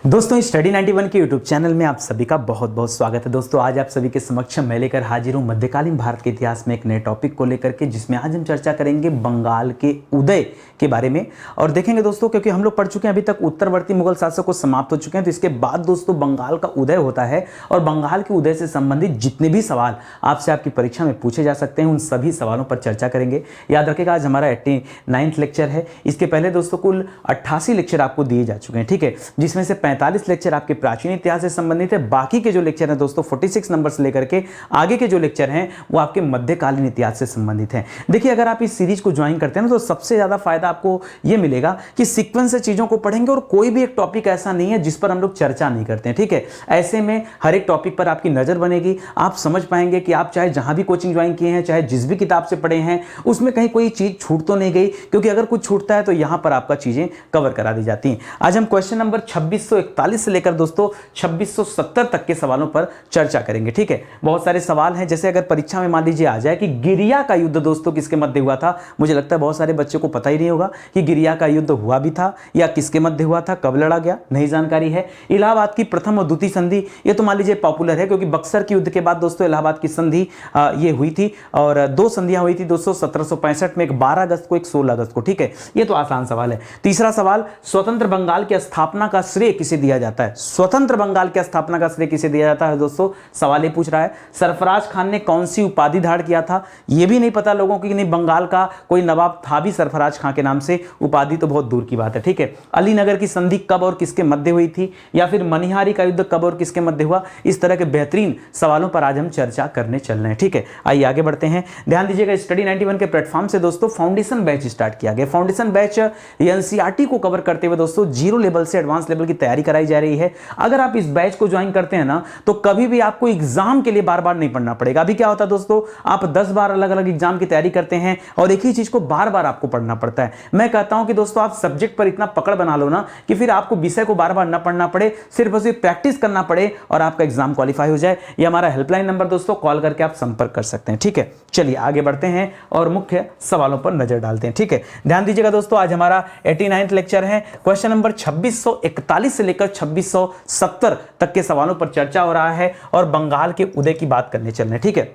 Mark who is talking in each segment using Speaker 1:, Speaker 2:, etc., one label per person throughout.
Speaker 1: दोस्तों स्टडी 91 के YouTube channel में आप सभी का बहुत बहुत स्वागत है। दोस्तों आज आप सभी के समक्ष मैं लेकर हाजिर हूँ मध्यकालीन भारत के इतिहास में एक नए टॉपिक को लेकर के, जिसमें आज हम चर्चा करेंगे बंगाल के उदय के बारे में। और देखेंगे दोस्तों, क्योंकि हम लोग पढ़ चुके हैं अभी तक उत्तरवर्ती मुगल शासक को समाप्त हो चुके हैं, तो इसके बाद दोस्तों बंगाल का उदय होता है और बंगाल के उदय से संबंधित जितने भी सवाल आपसे आपकी परीक्षा में पूछे जा सकते हैं उन सभी सवालों पर चर्चा करेंगे। याद रखिएगा आज हमारा 89वां लेक्चर है। इसके पहले दोस्तों कुल 88 लेक्चर आपको दिए जा चुके हैं, ठीक है, जिसमें से 45 लेक्चर आपके प्राचीन इतिहास से संबंधित है। बाकी के जो लेक्चर हैं दोस्तों 46 नंबर से लेकर के आगे के जो लेक्चर हैं वो आपके मध्यकालीन इतिहास से संबंधित हैं। देखिए अगर आप इस सीरीज को ज्वाइन करते हैं ना तो सबसे ज्यादा फायदा आपको ये मिलेगा कि सीक्वेंस से चीजों को पढ़ेंगे और कोई भी एक टॉपिक ऐसा नहीं है जिस पर हम लोग चर्चा नहीं करते हैं, ठीक है। ऐसे में हर एक टॉपिक पर आपकी नजर बनेगी, आप समझ पाएंगे कि आप चाहे जहां भी कोचिंग ज्वाइन किए हैं, चाहे जिस भी किताब से पढ़े हैं, उसमें कहीं कोई चीज छूट तो नहीं गई, क्योंकि अगर कुछ छूटता है तो यहां पर आपका चीजें कवर करा दी जाती हैं। आज हम क्वेश्चन नंबर 2641 से लेकर दोस्तों 2670 तक के सवालों पर चर्चा करेंगे, ठीक है। बहुत सारे सवाल हैं, जैसे अगर परीक्षा में मान लीजिए आ जाए कि गिरिया का युद्ध दोस्तों किसके मध्य हुआ था। मुझे लगता है बहुत सारे बच्चों को पता ही नहीं होगा कि गिरिया का युद्ध हुआ भी था या किसके मध्य हुआ था, कब लड़ा गया, नहीं जानकारी है। इलाहाबाद की प्रथम और द्वितीय संधि, ये तो मान लीजिए पॉपुलर है, क्योंकि बक्सर के युद्ध के बाद दोस्तों इलाहाबाद की संधि ये हुई थी और दो संधियां हुई थी दोस्तों 1765 में, एक 12 अगस्त को, एक 16 अगस्त को, ठीक है। ये तो आसान सवाल है। तीसरा सवाल, स्वतंत्र बंगाल की स्थापना का श्रेय किसे दिया जाता है? स्वतंत्र बंगाल की स्थापना का श्रेय किसे दिया जाता है दोस्तों, सवाल ये पूछ रहा है। सरफराज खान ने कौन सी उपाधि धारण किया था? ये भी नहीं पता लोगों की, नहीं बंगाल का कोई नवाब था भी सरफराज खान के नाम से, उपाधि तो बहुत दूर की बात है, ठीक है। अलीनगर की संधि कब और किसके मध्य हुई थी, या फिर मनिहारी का युद्ध कब और किसके मध्य हुआ? इस तरह के बेहतरीन सवालों पर आज हम चर्चा करने चल रहे हैं, ठीक है। आइए आगे बढ़ते हैं। ध्यान दीजिएगा स्टडी 91 के प्लेटफॉर्म से दोस्तों फाउंडेशन बैच स्टार्ट किया गया। फाउंडेशन बैच एनसीईआरटी को कवर करते हुए दोस्तों जीरो लेवल से एडवांस लेवल की तैयारी कराई जा रही है। अगर आप इस बैच को ज्वाइन करते हैं ना तो कभी भी आपको एग्जाम के लिए बार बार नहीं पढ़ना पड़ेगा। अभी क्या होता है दोस्तों, आप 10 बार अलग अलग एग्जाम की तैयारी करते हैं और एक ही चीज को बार बार आपको पढ़ना पड़ता है। मैं कहता हूं कि दोस्तों आप सब्जेक्ट पर इतना पकड़ बना लो ना कि फिर आपको विषय को बार बार ना पढ़ना पड़े, सिर्फ और सिर्फ प्रैक्टिस करना पड़े और आपका एग्जाम क्वालिफाई हो जाए। ये हमारा हेल्पलाइन नंबर दोस्तों, कॉल करके आप संपर्क कर सकते हैं, ठीक है। चलिए आगे बढ़ते हैं और मुख्य सवालों पर नजर डालते हैं, ठीक है। ध्यान दीजिएगा दोस्तों आज हमारा 89वां लेक्चर है। क्वेश्चन नंबर 2641 से लेकर 2670 तक के सवालों पर चर्चा हो रहा है और बंगाल के उदय की बात करने चल रहे हैं, ठीक है।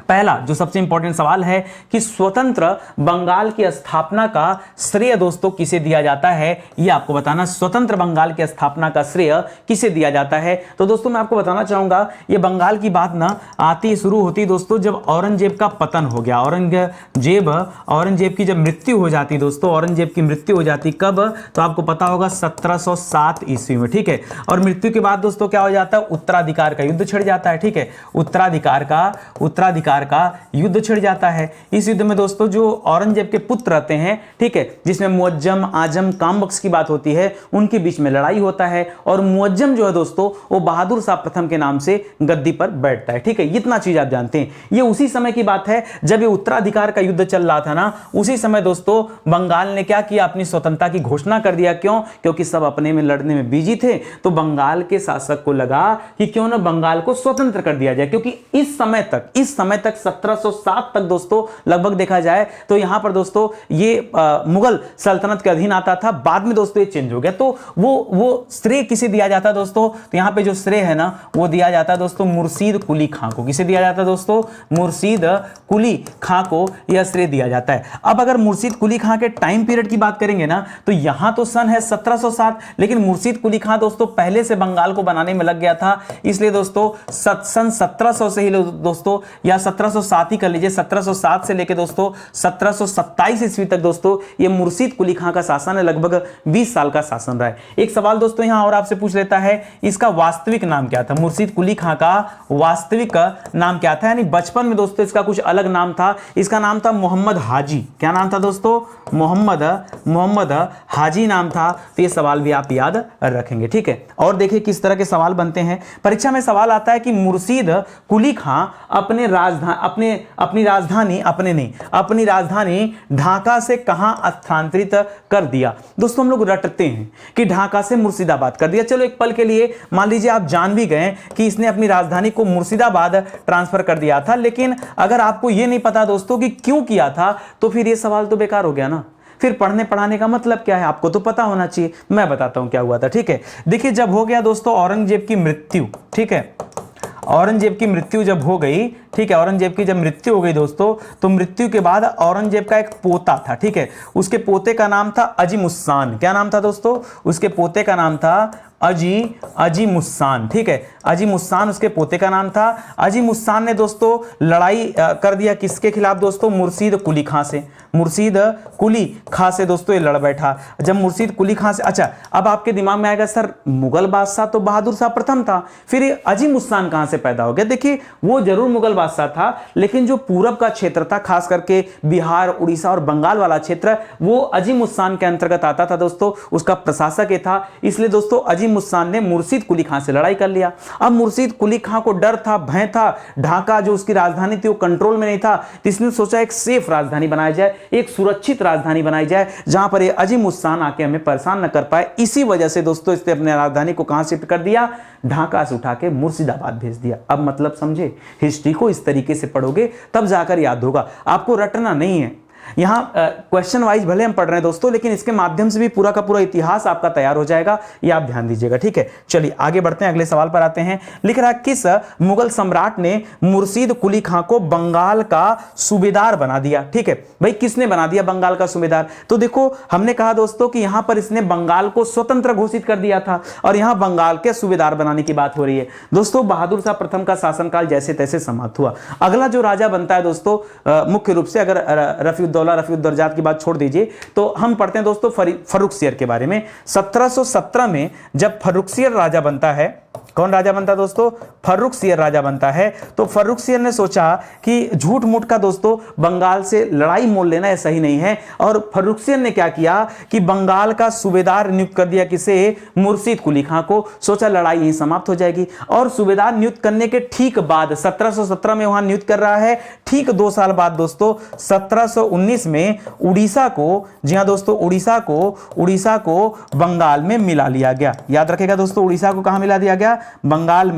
Speaker 1: पहला जो सबसे इंपॉर्टेंट सवाल है कि स्वतंत्र बंगाल की स्थापना का श्रेय दोस्तों किसे दिया जाता है, यह आपको बताना। स्वतंत्र बंगाल की स्थापना का श्रेय किसे दिया जाता है? तो दोस्तों मैं आपको बताना चाहूंगा, ये बंगाल की बात ना आती शुरू होती दोस्तों जब औरंगजेब का पतन हो गया। औरंगजेब की जब मृत्यु हो जाती दोस्तों, औरंगजेब की मृत्यु हो जाती कब, तो आपको पता होगा 1707 ईस्वी में, ठीक है। और मृत्यु के बाद दोस्तों क्या हो जाता है, उत्तराधिकार का युद्ध छिड़ जाता है, ठीक है। उत्तराधिकार का युद्ध छिड़ जाता है। इस युद्ध में दोस्तों जो औरंगजेब के पुत्र रहते हैं, ठीक है, जिसमें मुअज्जम, आजम, कामबख्श की बात होती है, उनके बीच में लड़ाई होता है और मुअज्जम जो है दोस्तों वो बहादुर शाह प्रथम के नाम से गद्दी पर बैठता है, ठीक है। इतना चीज आप जानते हैं। ये उसी समय की बात है जब ये उत्तराधिकार का युद्ध चल रहा था ना, उसी समय दोस्तों बंगाल ने क्या किया, अपनी स्वतंत्रता की घोषणा कर दिया। क्यों? क्योंकि सब अपने में लड़ने में बिजी थे, तो बंगाल के शासक को लगा कि क्यों ना बंगाल को स्वतंत्र कर दिया जाए, क्योंकि इस समय तक 1707 तक दोस्तों लगभग देखा जाए तो यहां पर दोस्तों ये मुगल सल्तनत के अधीन आता था। बाद में दोस्तों ये चेंज हो गया। तो वो श्रेय किसे दिया जाता है दोस्तों, तो यहां पे जो श्रेय है ना वो दिया जाता है दोस्तों मुर्शीद कुली खां को। किसे दिया जाता है दोस्तों? मुर्शीद कुली खां को यह श्रेय दिया जाता है। अब अगर मुर्शीद कुली खां के टाइम पीरियड की बात करेंगे ना तो यहां तो सन है 1707, लेकिन मुर्शीद कुली खां दोस्तों पहले से बंगाल को बनाने में लग गया था, इसलिए दोस्तों सन 1700 से ही दोस्तों, या 1707 ही कर लीजिए, 1707 से लेके दोस्तों 1727 ईस्वी तक दोस्तों ये मुर्शीद कुली खां का शासन है। लगभग 20 साल का शासन रहा है। एक सवाल दोस्तों यहां और आपसे पूछ लेता है, इसका वास्तविक नाम क्या था? मुर्शीद कुली खां का वास्तविक नाम क्या था? यानी बचपन में दोस्तों इसका कुछ अलग नाम था। इसका नाम था मोहम्मद हाजी। क्या नाम था दोस्तों? मोहम्मद हाजी नाम था। तो ये सवाल भी आप याद रखेंगे, ठीक है। और देखिए किस तरह के सवाल बनते हैं परीक्षा में। सवाल आता है कि मुर्शीद कुली खां अपनी राजधानी ढाका से कहां स्थानांतरित कर दिया? दोस्तों हम लोग रटते हैं कि ढाका से मुर्शिदाबाद कर दिया। चलो एक पल के लिए मान लीजिए आप जान भी गए कि इसने अपनी राजधानी को मुर्शिदाबाद ट्रांसफर कर दिया था, लेकिन अगर आपको यह नहीं पता दोस्तों कि क्यों किया था तो फिर यह सवाल तो बेकार हो गया ना। फिर पढ़ने पढ़ाने का मतलब क्या है आपको तो पता होना चाहिए। मैं बताता हूं क्या हुआ था, ठीक है। देखिए जब हो गया दोस्तों औरंगजेब की मृत्यु, ठीक है, औरंगजेब की मृत्यु जब हो गई, ठीक है, औरंगजेब की जब मृत्यु हो गई दोस्तों, तो मृत्यु के बाद औरंगजेब का एक पोता था, ठीक है, उसके पोते का नाम था अजीमुस्सान। क्या नाम था दोस्तों? उसके पोते का नाम था अजीमुस्सान, ठीक है, अजीमुस्सान उसके पोते का नाम था। अजीमुस्सान ने दोस्तों लड़ाई कर दिया किसके खिलाफ दोस्तों? मुर्शीद कुली खां से। मुर्शीद कुली खां से दोस्तों ये लड़ बैठा। जब मुर्शीद कुली खां से, अच्छा अब आपके दिमाग में आएगा सर मुगल बादशाह तो बहादुर शाह प्रथम था, फिर ये अजीमुस्सान कहां से पैदा हो गया? देखिए वो जरूर मुगल बादशाह था, लेकिन जो पूरब का क्षेत्र था खास करके बिहार, उड़ीसा और बंगाल वाला क्षेत्र, वो अजीमुस्सान के अंतर्गत आता था दोस्तों, उसका प्रशासक ये था। इसलिए दोस्तों अजीमुस्सान ने मुर्शीद कुली खां से लड़ाई कर लिया। अब मुर्शीद कुली खां को डर था, भय था, ढाका जो उसकी राजधानी थी वो कंट्रोल में नहीं था, तो इसने सोचा एक सेफ राजधानी बनाया जाए, एक सुरक्षित राजधानी बनाई जाए जहां पर ये अजीमुस्सान आके हमें परेशान न कर पाए। इसी वजह से दोस्तों इसने अपने राजधानी को कहां शिफ्ट कर दिया? ढाका से उठा के मुर्शिदाबाद भेज दिया। अब मतलब समझे, हिस्ट्री को इस तरीके से पढ़ोगे तब जाकर याद होगा, आपको रटना नहीं है। यहां क्वेश्चन वाइज भले हम पढ़ रहे हैं दोस्तों, लेकिन इसके माध्यम से भी पूरा का पूरा इतिहास आपका तैयार हो जाएगा, ये आप ध्यान दीजिएगा, ठीक है। चलिए आगे बढ़ते हैं, अगले सवाल पर आते हैं। लिख रहा है किस मुगल सम्राट ने मुर्शीद कुली खां को बंगाल का सूबेदार बना दिया? ठीक है भाई, किसने बना दिया बंगाल का सूबेदार? तो देखो हमने कहा दोस्तों कि यहां पर इसने बंगाल को स्वतंत्र घोषित कर दिया था, और यहां बंगाल के सूबेदार बनाने की बात हो रही है दोस्तों। बहादुर शाह प्रथम का शासनकाल जैसे तैसे समाप्त हुआ। अगला जो राजा बनता है दोस्तों, मुख्य रूप से अगर रफीउद्दौला की बात छोड़ दीजिए, तो हम पढ़ते हैं दोस्तों फर्रुखसियर के बारे में। 1717 में जब फर्रुखसियर राजा बनता है, कौन राजा बनता है दोस्तों? फर्रुखसियर राजा बनता है। तो फर्रुखसियर ने सोचा कि झूठ मूठ का दोस्तों बंगाल से लड़ाई मोल लेना यह सही नहीं है, और फर्रुखसियर ने क्या किया कि बंगाल का सूबेदार नियुक्त कर दिया, किसे? मुर्शीद कुली खां को। सोचा लड़ाई यहीं समाप्त हो जाएगी, और सूबेदार नियुक्त करने के ठीक बाद 1717 में वहां नियुक्त कर रहा है, ठीक 2 साल बाद दोस्तों 1719 में उड़ीसा को, जी हां दोस्तों, उड़ीसा को बंगाल में मिला लिया गया। याद रखेगा दोस्तों, उड़ीसा को कहां मिला दिया गया? बंगाल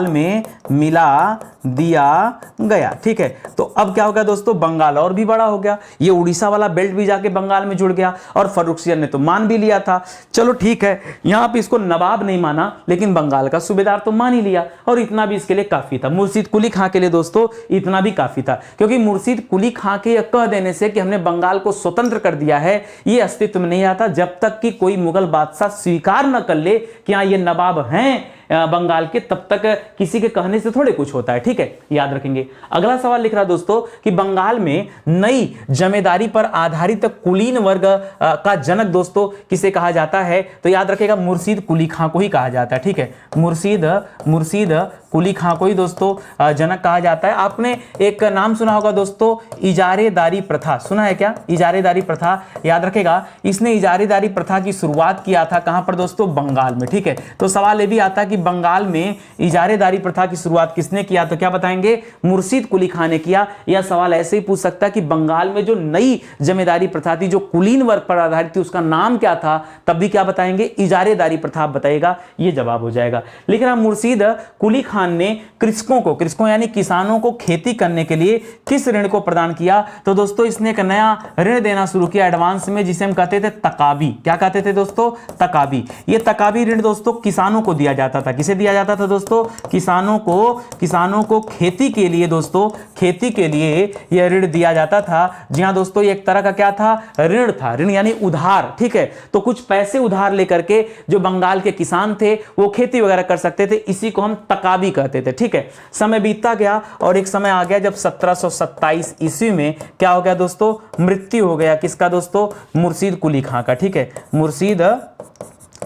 Speaker 1: में मिला दिया गया, ठीक है। तो अब क्या हो गया दोस्तों? बंगाल और भी बड़ा हो गया, ये उड़ीसा वाला बेल्ट भी जाके बंगाल में जुड़ गया, और फर्रुखसियर ने तो मान भी लिया था। चलो ठीक है, यहां पे इसको नवाब नहीं माना, लेकिन बंगाल का सूबेदार तो मान ही लिया, और इतना भी इसके लिए काफी था। मुर्शीद कुली खां के लिए दोस्तों इतना भी काफी था, क्योंकि मुर्शीद कुली खां के यह कह देने से कि हमने बंगाल को स्वतंत्र कर दिया है, ये अस्तित्व में नहीं आता जब तक कि कोई मुगल बादशाह स्वीकार न कर ले कि हाँ ये नवाब हैं बंगाल के, तब तक किसी के कहने से थोड़े कुछ होता है, ठीक है, याद रखेंगे। अगला सवाल लिख रहा दोस्तों कि बंगाल में नई जमींदारी पर आधारित कुलीन वर्ग का जनक दोस्तों किसे कहा जाता है? तो याद रखेगा मुर्शीद कुली खां को ही कहा जाता है, ठीक है, मुर्शीद कुली खां को ही दोस्तों जनक कहा जाता है। आपने एक नाम सुना होगा दोस्तों, इजारेदारी प्रथा, सुना है क्या? इजारेदारी प्रथा, याद रखेगा इसने इजारेदारी प्रथा की शुरुआत किया था कहां पर दोस्तों? बंगाल में, ठीक है। तो सवाल ये भी आता है कि बंगाल में इजारेदारी प्रथा की शुरुआत किसने किया? तो क्या बताएंगे? मुर्शीद कुली खां ने किया। यह सवाल ऐसे ही पूछ सकता है कि बंगाल में जो नई जमींदारी प्रथा थी, जो कुलीन वर्ग पर आधारित थी, उसका नाम क्या था? तब भी क्या बताएंगे? इजारेदारी प्रथा बताएगा, ये जवाब हो जाएगा। लेकिन मुर्शीद कुली खान ने कृषकों यानी किसानों को खेती करने के लिए किस ऋण को प्रदान किया? तो दोस्तों इसने एक नया ऋण देना शुरू किया एडवांस में, जिसे हम कहते थे तकाबी। क्या कहते थे दोस्तों? तकाबी। ये तकाबी ऋण दोस्तों किसानों को दिया जाता था। किसे दिया जाता था दोस्तों? किसानों को खेती के लिए दोस्तों, खेती के लिए यह ऋण दिया जाता था। जी हां दोस्तों, ये एक तरह का क्या था? ऋण था। ऋण यानी उधार, ठीक है। तो कुछ पैसे उधार लेकर के जो बंगाल के किसान थे वो खेती वगैरह कर सकते थे, इसी को हम तकाबी कहते थे, ठीक है। समय बीतता गया और एक समय आ गया जब 1727 ईस्वी में क्या हो गया दोस्तों? मृत्यु हो गया किसका दोस्तों? मुर्शीद कुली खां का, ठीक है।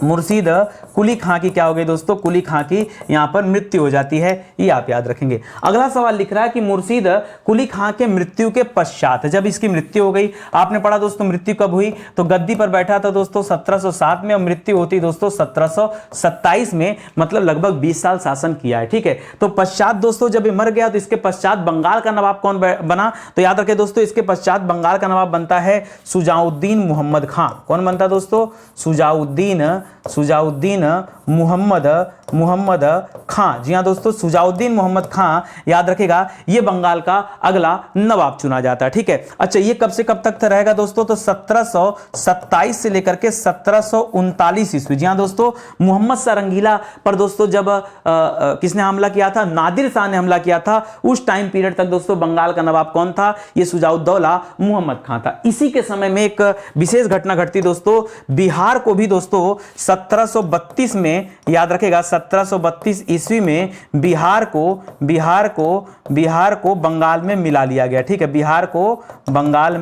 Speaker 1: मुर्शीद कुली खां की क्या हो गई दोस्तों? कुली खां की यहां पर मृत्यु हो जाती है, ये आप याद रखेंगे। अगला सवाल लिख रहा है कि मुर्शीद कुली खां के मृत्यु के पश्चात, जब इसकी मृत्यु हो गई, आपने पढ़ा दोस्तों मृत्यु कब हुई? तो गद्दी पर बैठा था दोस्तों 1707 में, और मृत्यु होती दोस्तों 1727 में, मतलब लगभग 20 साल शासन किया है, ठीक है। तो पश्चात दोस्तों जब ये मर गया तो इसके पश्चात बंगाल का नवाब कौन बना? तो याद रखें दोस्तों, इसके पश्चात बंगाल का नवाब बनता है शुजाउद्दीन मुहम्मद खां। कौन बनता दोस्तों? सुजाउद्दीन मोहम्मद खां। जी हाँ दोस्तों, सुजाउद्दीन मोहम्मद खां, याद रखेगा, ये बंगाल का अगला नवाब चुना जाता है। ठीक है, अच्छा ये कब से कब तक रहेगा दोस्तों? तो 1727 से लेकर के 1739 ईस्वी। जी हाँ दोस्तों, मोहम्मद शाह रंगीला पर दोस्तों जब किसने हमला किया था? नादिर शाह ने हमला किया था। उस टाइम पीरियड तक दोस्तों बंगाल का नवाब कौन था? ये सुजाउद्दौला मोहम्मद खां था। इसी के समय में एक विशेष घटना घटती दोस्तों, बिहार को भी दोस्तों 1732 में, याद रखेगा, 1732 ईस्वी में बिहार को बंगाल में मिला लिया गया। ठीक है, बिहार को बंगाल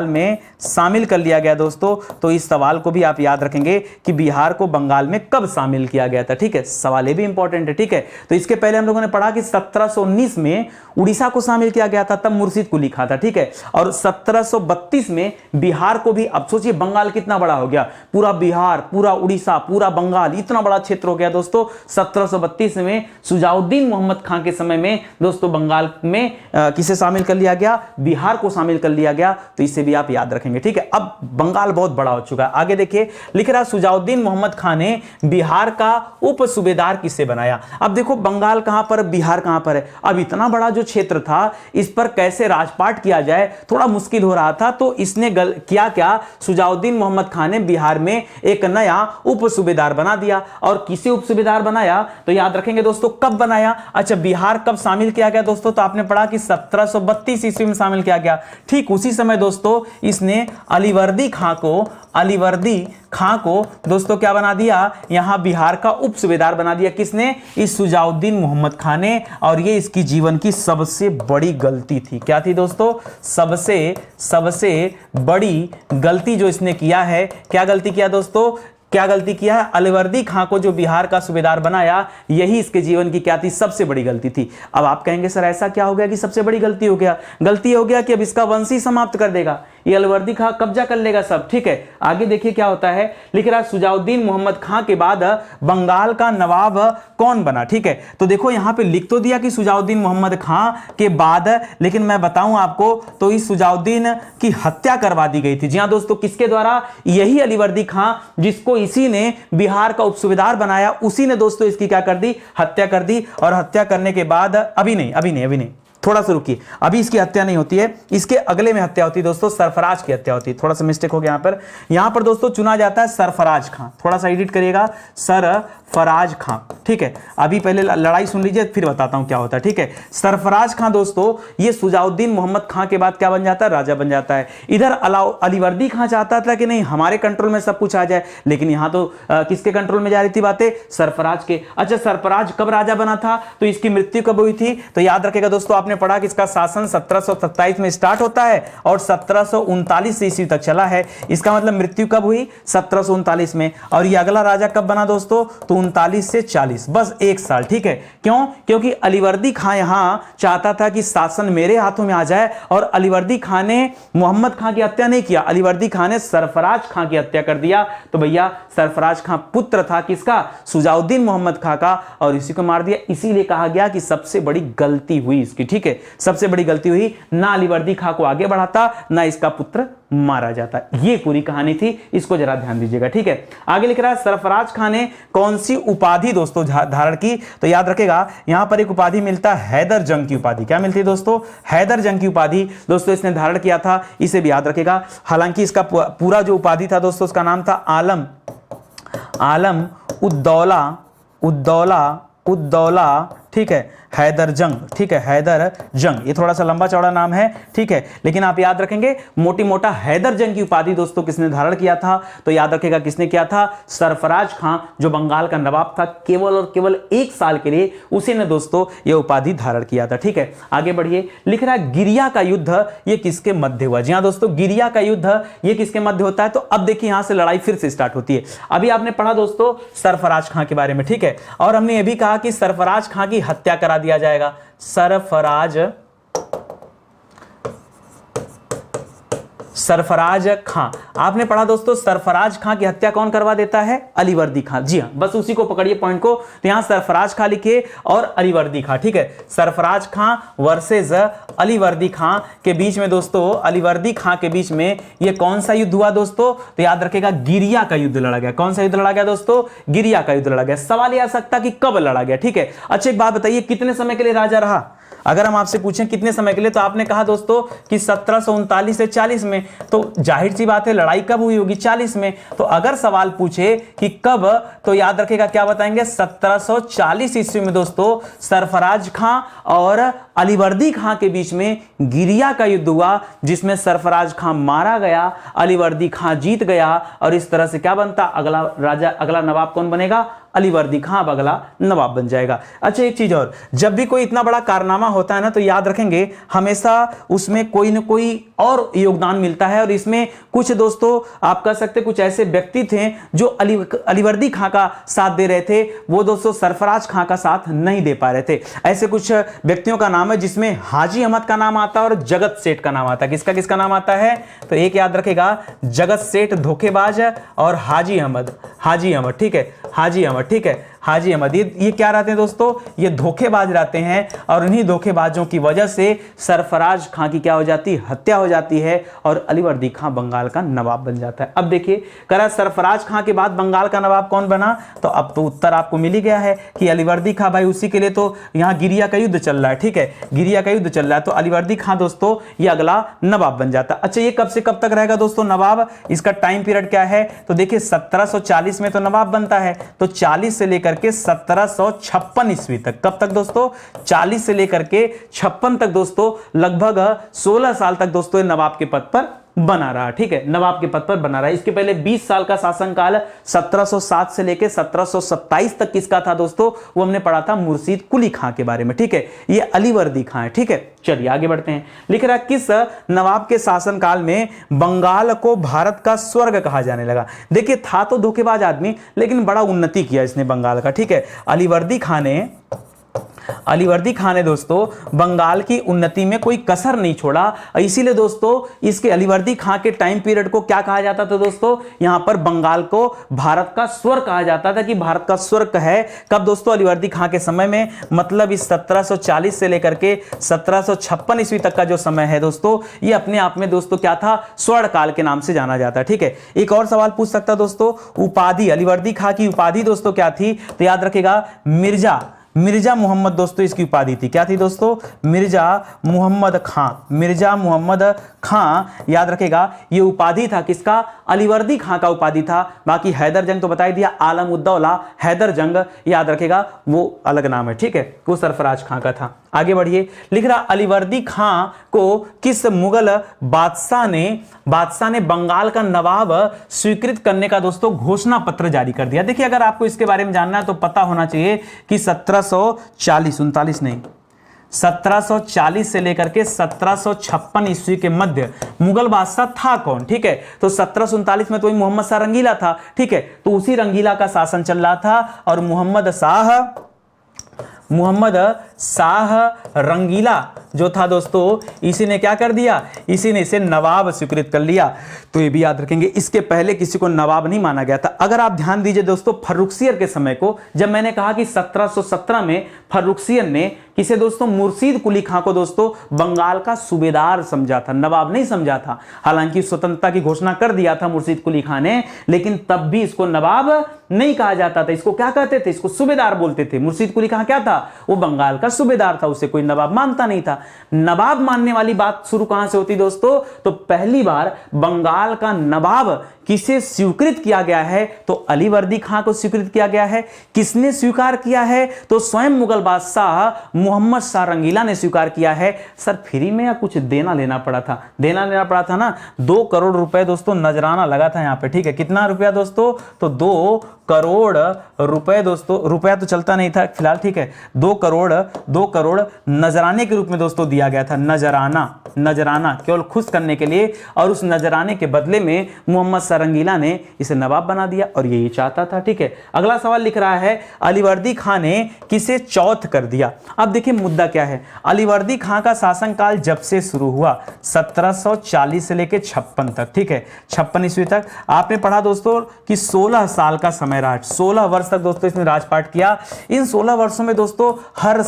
Speaker 1: में शामिल कर लिया गया दोस्तों। तो इस सवाल को भी आप याद रखेंगे कि बिहार को बंगाल में कब शामिल किया गया था। ठीक है, सवाल ये भी इंपॉर्टेंट है। ठीक है, तो इसके पहले हम लोगों ने पढ़ा कि 1719 में उड़ीसा को शामिल किया गया था, तब मुर्शिद कुली खां था। ठीक है, और 1732 में बिहार को भी, अब सोचिए बंगाल कितना बड़ा हो गया, पूरा बिहार, पूरा उड़ीसा, पूरा बंगाल, इतना बड़ा क्षेत्र हो गया दोस्तों। 1732 में सुजाउद्दीन मोहम्मद खां के समय में दोस्तों बंगाल में किसे शामिल कर लिया गया? बिहार को शामिल कर लिया गया। तो इसे भी आप याद रखेंगे। ठीक है, अब बंगाल बहुत बड़ा हो चुका है। आगे देखिए, लिख रहा सुजाउद्दीन मोहम्मद खां ने बिहार का उप सूबेदार किसे बनाया? अब देखो बंगाल कहां पर, बिहार कहां पर है। अब इतना बड़ा जो क्षेत्र था, इस पर कैसे राजपाट किया जाए, थोड़ा मुश्किल हो रहा था। तो इसने किया क्या? सुजाउद्दीन मोहम्मद खां ने बिहार में एक नया उप सूबेदार बना दिया। और किसे उप सूबेदार बनाया? तो याद रखेंगे दोस्तों, कब बनाया? अच्छा, बिहार कब शामिल किया गया दोस्तों? तो आपने पढ़ा कि 1732 ईस्वी में शामिल किया गया। ठीक उसी समय दोस्तों इसने अलीवर्दी खां को दोस्तों क्या बना दिया? यहां बिहार का उप सूबेदार बना दिया। किसने? इस सुजाउद्दीन मोहम्मद खां ने। और ये इसकी जीवन की सबसे बड़ी गलती थी। क्या थी दोस्तों? सबसे बड़ी गलती जो इसने किया है। क्या गलती किया दोस्तों? क्या गलती किया है? अलीवर्दी खां को जो बिहार का सूबेदार बनाया, यही इसके जीवन की क्या थी? सबसे बड़ी गलती थी। अब आप कहेंगे सर ऐसा क्या हो गया कि सबसे बड़ी गलती हो गया? गलती हो गया कि अब इसका वंश ही समाप्त कर देगा, ये अलीवर्दी खां कब्जा कर लेगा सब। ठीक है, आगे देखिए क्या होता है। लिख रहा सुजाउद्दीन मोहम्मद खां के बाद बंगाल का नवाब कौन बना? ठीक है, तो देखो यहां पे लिख तो दिया कि सुजाउद्दीन मोहम्मद खां के बाद, लेकिन मैं बताऊं आपको तो इस सुजाउद्दीन की हत्या करवा दी गई थी। जी हां दोस्तों, किसके द्वारा? यही अलीवर्दी खां, जिसको इसी ने बिहार का उपसूबेदार बनाया, उसी ने दोस्तों इसकी क्या कर दी? हत्या कर दी। और हत्या करने के बाद अभी नहीं, थोड़ा सा रुकिए, अभी इसकी हत्या नहीं होती है, इसके अगले में हत्या होती है दोस्तों, सरफराज की हत्या होती है। थोड़ा सा मिस्टेक हो गया यहां पर दोस्तों चुना जाता है सरफराज खां। थोड़ा सा एडिट करिएगा, सरफराज खां। ठीक है, अभी पहले लड़ाई सुन लीजिए, फिर बताता हूं क्या होता है। ठीक है, सरफराज खां दोस्तों, ये सुजाउद्दीन मोहम्मद खां के बाद क्या बन जाता है? राजा बन जाता है। इधर अलीवर्दी खां चाहता था कि नहीं हमारे कंट्रोल में सब कुछ आ जाए, लेकिन यहां तो किसके कंट्रोल में जा रही थी बातें? सरफराज के। अच्छा, सरफराज कब राजा बना था? तो इसकी मृत्यु कब हुई थी? तो याद रखेगा दोस्तों, आपने पढ़ा कि इसका शासन 1727 में स्टार्ट होता है और 1739 ईस्वी तक चला है। इसका मतलब मृत्यु कब हुई? 1739 में। और ये अगला राजा कब बना दोस्तों? तो 39 से 40, बस एक साल। ठीक है, क्यों? क्योंकि अलीवर्दी खां यहां चाहता था कि शासन मेरे हाथों में आ जाए, और अलीवर्दी खां ने मोहम्मद खां की हत्या नहीं किया, अलीवर्दी खां ने सरफराज खां की हत्या कर दिया। तो भैया सरफराज खां पुत्र था किसका? सुजाउद्दीन मोहम्मद खां का, और इसी को मार दिया। इसीलिए कहा गया कि सबसे बड़ी गलती हुई इसकी। ठीक है, सबसे बड़ी गलती हुई, ना अलीवर्दी खां को आगे बढ़ाता, ना इसका पुत्र मारा जाता। ये पूरी कहानी थी, इसको जरा ध्यान दीजिएगा। ठीक है, आगे लिख रहा है सरफराज खां ने कौन सी उपाधि दोस्तों धारण की? तो याद रखेगा यहां पर एक उपाधि मिलता है, हैदर जंग की उपाधि। क्या मिलती है दोस्तों? हैदर जंग की उपाधि दोस्तों इसने धारण किया था, इसे भी याद रखेगा। हालांकि इसका पूरा जो उपाधि था दोस्तों, उसका नाम था आलम उद्दौला। ठीक है, हैदर जंग। ठीक है, हैदर जंग, ये थोड़ा सा लंबा चौड़ा नाम है। ठीक है, लेकिन आप याद रखेंगे मोटी मोटा हैदर जंग की उपाधि दोस्तों किसने धारण किया था? तो याद रखेगा किसने किया था? सरफराज खां, जो बंगाल का नवाब था, केवल और केवल एक साल के लिए उसी ने दोस्तों यह उपाधि धारण किया था। ठीक है, आगे बढ़िए। लिख रहा है गिरिया का युद्ध ये किसके मध्य हुआ? जी हां दोस्तों, गिरिया का युद्ध ये किसके मध्य होता है? तो अब देखिए यहां से लड़ाई फिर से स्टार्ट होती है। अभी आपने पढ़ा दोस्तों सरफराज खां के बारे में। ठीक है, और हमने यह भी कहा कि सरफराज खां की हत्या करा दिया जाएगा। सरफराज सरफराज खां। आपने पढ़ा दोस्तों सरफराज खां की हत्या कौन करवा देता है? अलीवर्दी खां। जी हां, बस उसी को पकड़िए पॉइंट को। तो यहां सरफराज खां लिखिए और अलीवर्दी खां, ठीक है। सरफराज खां वर्सेस अलीवर्दी खां के बीच में दोस्तों, अलीवर्दी खां के बीच में ये कौन सा युद्ध हुआ दोस्तों? तो याद रखेगा गिरिया का युद्ध लड़ा गया। कौन सा युद्ध लड़ा गया दोस्तों? गिरिया का युद्ध लड़ा गया। सवाल यह आ सकता कि कब लड़ा गया, ठीक है। अच्छा एक बात बताइए, कितने समय के लिए राजा रहा? अगर हम आपसे पूछें कितने समय के लिए, तो आपने कहा दोस्तों कि 1739 से 40 में, तो जाहिर सी बात है लड़ाई कब हुई होगी? 40 में। तो अगर सवाल पूछे कि कब, तो याद रखेगा क्या बताएंगे? 1740 ईस्वी में दोस्तों सरफराज खां और अलीवर्दी खां के बीच में गिरिया का युद्ध हुआ, जिसमें सरफराज खां मारा गया, अलीवर्दी खां जीत गया, और इस तरह से क्या बनता? अगला राजा, अगला नवाब कौन बनेगा? अलीवर्दी खां अब अगला नवाब बन जाएगा। अच्छा एक चीज और, जब भी कोई इतना बड़ा कारनामा होता है ना, तो याद रखेंगे हमेशा उसमें कोई न कोई और योगदान मिलता है, और इसमें कुछ दोस्तों आप कह सकते कुछ ऐसे व्यक्ति थे जो अलीवर्दी खां का साथ दे रहे थे, वो दोस्तों सरफराज खां का साथ नहीं दे पा रहे थे। ऐसे कुछ व्यक्तियों का नाम है जिसमें हाजी अहमद का नाम आता है और जगत सेठ का नाम आता है। किसका किसका नाम आता है? तो एक याद रखेगा, जगत सेठ धोखेबाज और हाजी अहमद, ठीक है, हाजी अहमद, ठीक है, हाजी अहमद। ये क्या रहते हैं दोस्तों? ये धोखेबाज रहते हैं, और इन्हीं धोखेबाजों की वजह से सरफराज खां की क्या हो जाती है? हत्या हो जाती है, और अलीवर्दी खां बंगाल का नवाब बन जाता है। अब देखिए, करा सरफराज खां के बाद बंगाल का नवाब कौन बना? तो अब तो उत्तर आपको मिल ही गया है कि अलीवर्दी खां। भाई उसी के लिए तो यहां गिरिया का युद्ध चल रहा है, ठीक है, गिरिया का युद्ध चल रहा है, तो अलीवर्दी खां दोस्तों ये अगला नवाब बन जाता है। अच्छा ये कब से कब तक रहेगा दोस्तों नवाब? इसका टाइम पीरियड क्या है? तो देखिए 1740 में तो नवाब बनता है, तो 40 से लेकर के 1756 ईस्वी तक। कब तक दोस्तों? 40 से लेकर के 56 तक दोस्तों, लगभग 16 साल तक दोस्तों नवाब के पद पर बना रहा, ठीक है, नवाब के पद पर बना रहा। इसके पहले 20 साल का शासनकाल 1707 से लेकर 1727 तक किसका था दोस्तों? वो हमने पढ़ा था मुर्शीद कुली खां के बारे में, ठीक है, ये अलीवर्दी खां है, ठीक है। चलिए आगे बढ़ते हैं। लिख रहा किस नवाब के शासनकाल में बंगाल को भारत का स्वर्ग कहा जाने लगा? देखिए था तो धोखेबाज आदमी, लेकिन बड़ा उन्नति किया इसने बंगाल का, ठीक है। अलीवर्दी खान ने दोस्तों बंगाल की उन्नति में कोई कसर नहीं छोड़ा, इसीलिए दोस्तों इसके अलीवर्दी खान के टाइम पीरियड को क्या कहा जाता था दोस्तों? यहां पर बंगाल को भारत का स्वर्ग कहा जाता था, कि भारत का स्वर्ग है कब दोस्तों? अलीवर्दी खान के समय में, मतलब इस 1740 से लेकर के 1756 ईस्वी तक का जो समय है दोस्तों, ये अपने आप में दोस्तों क्या था? स्वर्ण काल के नाम से जाना जाता है, ठीक है। एक और सवाल पूछ सकता दोस्तों, उपाधि, अलीवर्दी खान की उपाधि दोस्तों क्या थी? तो याद रखेगा मिर्जा मोहम्मद दोस्तों इसकी उपाधि थी। क्या थी दोस्तों? मिर्जा मोहम्मद खां, याद रखेगा ये उपाधि था किसका? अलीवर्दी खां का उपाधि था। बाकी हैदर जंग तो बता ही दिया, आलम-उद-दौला हैदर जंग, याद रखेगा वो अलग नाम है, ठीक है, वो सरफराज खां का था। आगे बढ़िए, लिख रहा अलीवर्दी खां को किस मुगल बादशाह ने बंगाल का नवाब स्वीकृत करने का दोस्तों घोषणा पत्र जारी कर दिया? देखिए अगर आपको इसके बारे में जानना है तो पता होना चाहिए कि 1740 से लेकर के 1756 ईस्वी के मध्य मुगल बादशाह था कौन? ठीक है, तो 1739 में तो मोहम्मद शाह रंगीला था, ठीक है, तो उसी रंगीला का शासन चल रहा था, और मोहम्मद शाह रंगीला जो था दोस्तों, इसी ने क्या कर दिया? इसी ने इसे नवाब स्वीकृत कर लिया। तो ये भी याद रखेंगे, इसके पहले किसी को नवाब नहीं माना गया था। अगर आप ध्यान दीजिए दोस्तों फर्रुखसियर के समय को, जब मैंने कहा कि 1717 में फर्रुखसियर ने किसे दोस्तों? मुर्शीद कुली खां को दोस्तों बंगाल का सूबेदार समझा था, नवाब नहीं समझा था। हालांकि स्वतंत्रता की घोषणा कर दिया था मुर्शीद कुली खां ने, लेकिन तब भी इसको नवाब नहीं कहा जाता था। इसको क्या कहते थे? इसको सूबेदार बोलते थे। मुर्शीद कुली खां क्या था? वो बंगाल का सूबेदार था, उसे कोई नवाब मानता नहीं था। नवाब मानने वाली बात शुरू कहां से होती दोस्तों? तो पहली बार बंगाल का नवाब किसे स्वीकृत किया गया है? तो अलीवर्दी खां को स्वीकृत किया गया है। किसने स्वीकार किया है? तो स्वयं मुगल बादशाह मोहम्मद शाह रंगीला ने स्वीकार किया है। सर फ्री में या कुछ देना लेना पड़ा था? देना लेना पड़ा था ना। 2 करोड़ रुपए दोस्तों नजराना लगा था यहां पे, ठीक है। कितना रुपया दोस्तों? तो 2 करोड़ रुपए दोस्तों, रुपया तो चलता नहीं था फिलहाल, ठीक है, 2 करोड़ नजराने के रूप में दोस्तों दोस्तों दिया गया था, नजराना, नजराना केवल खुश करने के लिए, और उस नजराने के बदले में मोहम्मद सरंगीला ने इसे नवाब बना दिया और ये चाहता था। ठीक है, अगला सवाल लिख रहा है अलीवर्दी खां ने किसे चौथ कर दिया। अब देखिए मुद्दा क्या है, अलीवर्दी खां का शासनकाल जब से शुरू हुआ 1740 से लेकर 56 तक। ठीक है, 56 ईस्वी तक आपने पढ़ा दोस्तों कि 16 साल का समय रहा, 16 वर्ष तक दोस्तों इसने राजपाट किया। इन 16 वर्षों में दोस्तों हर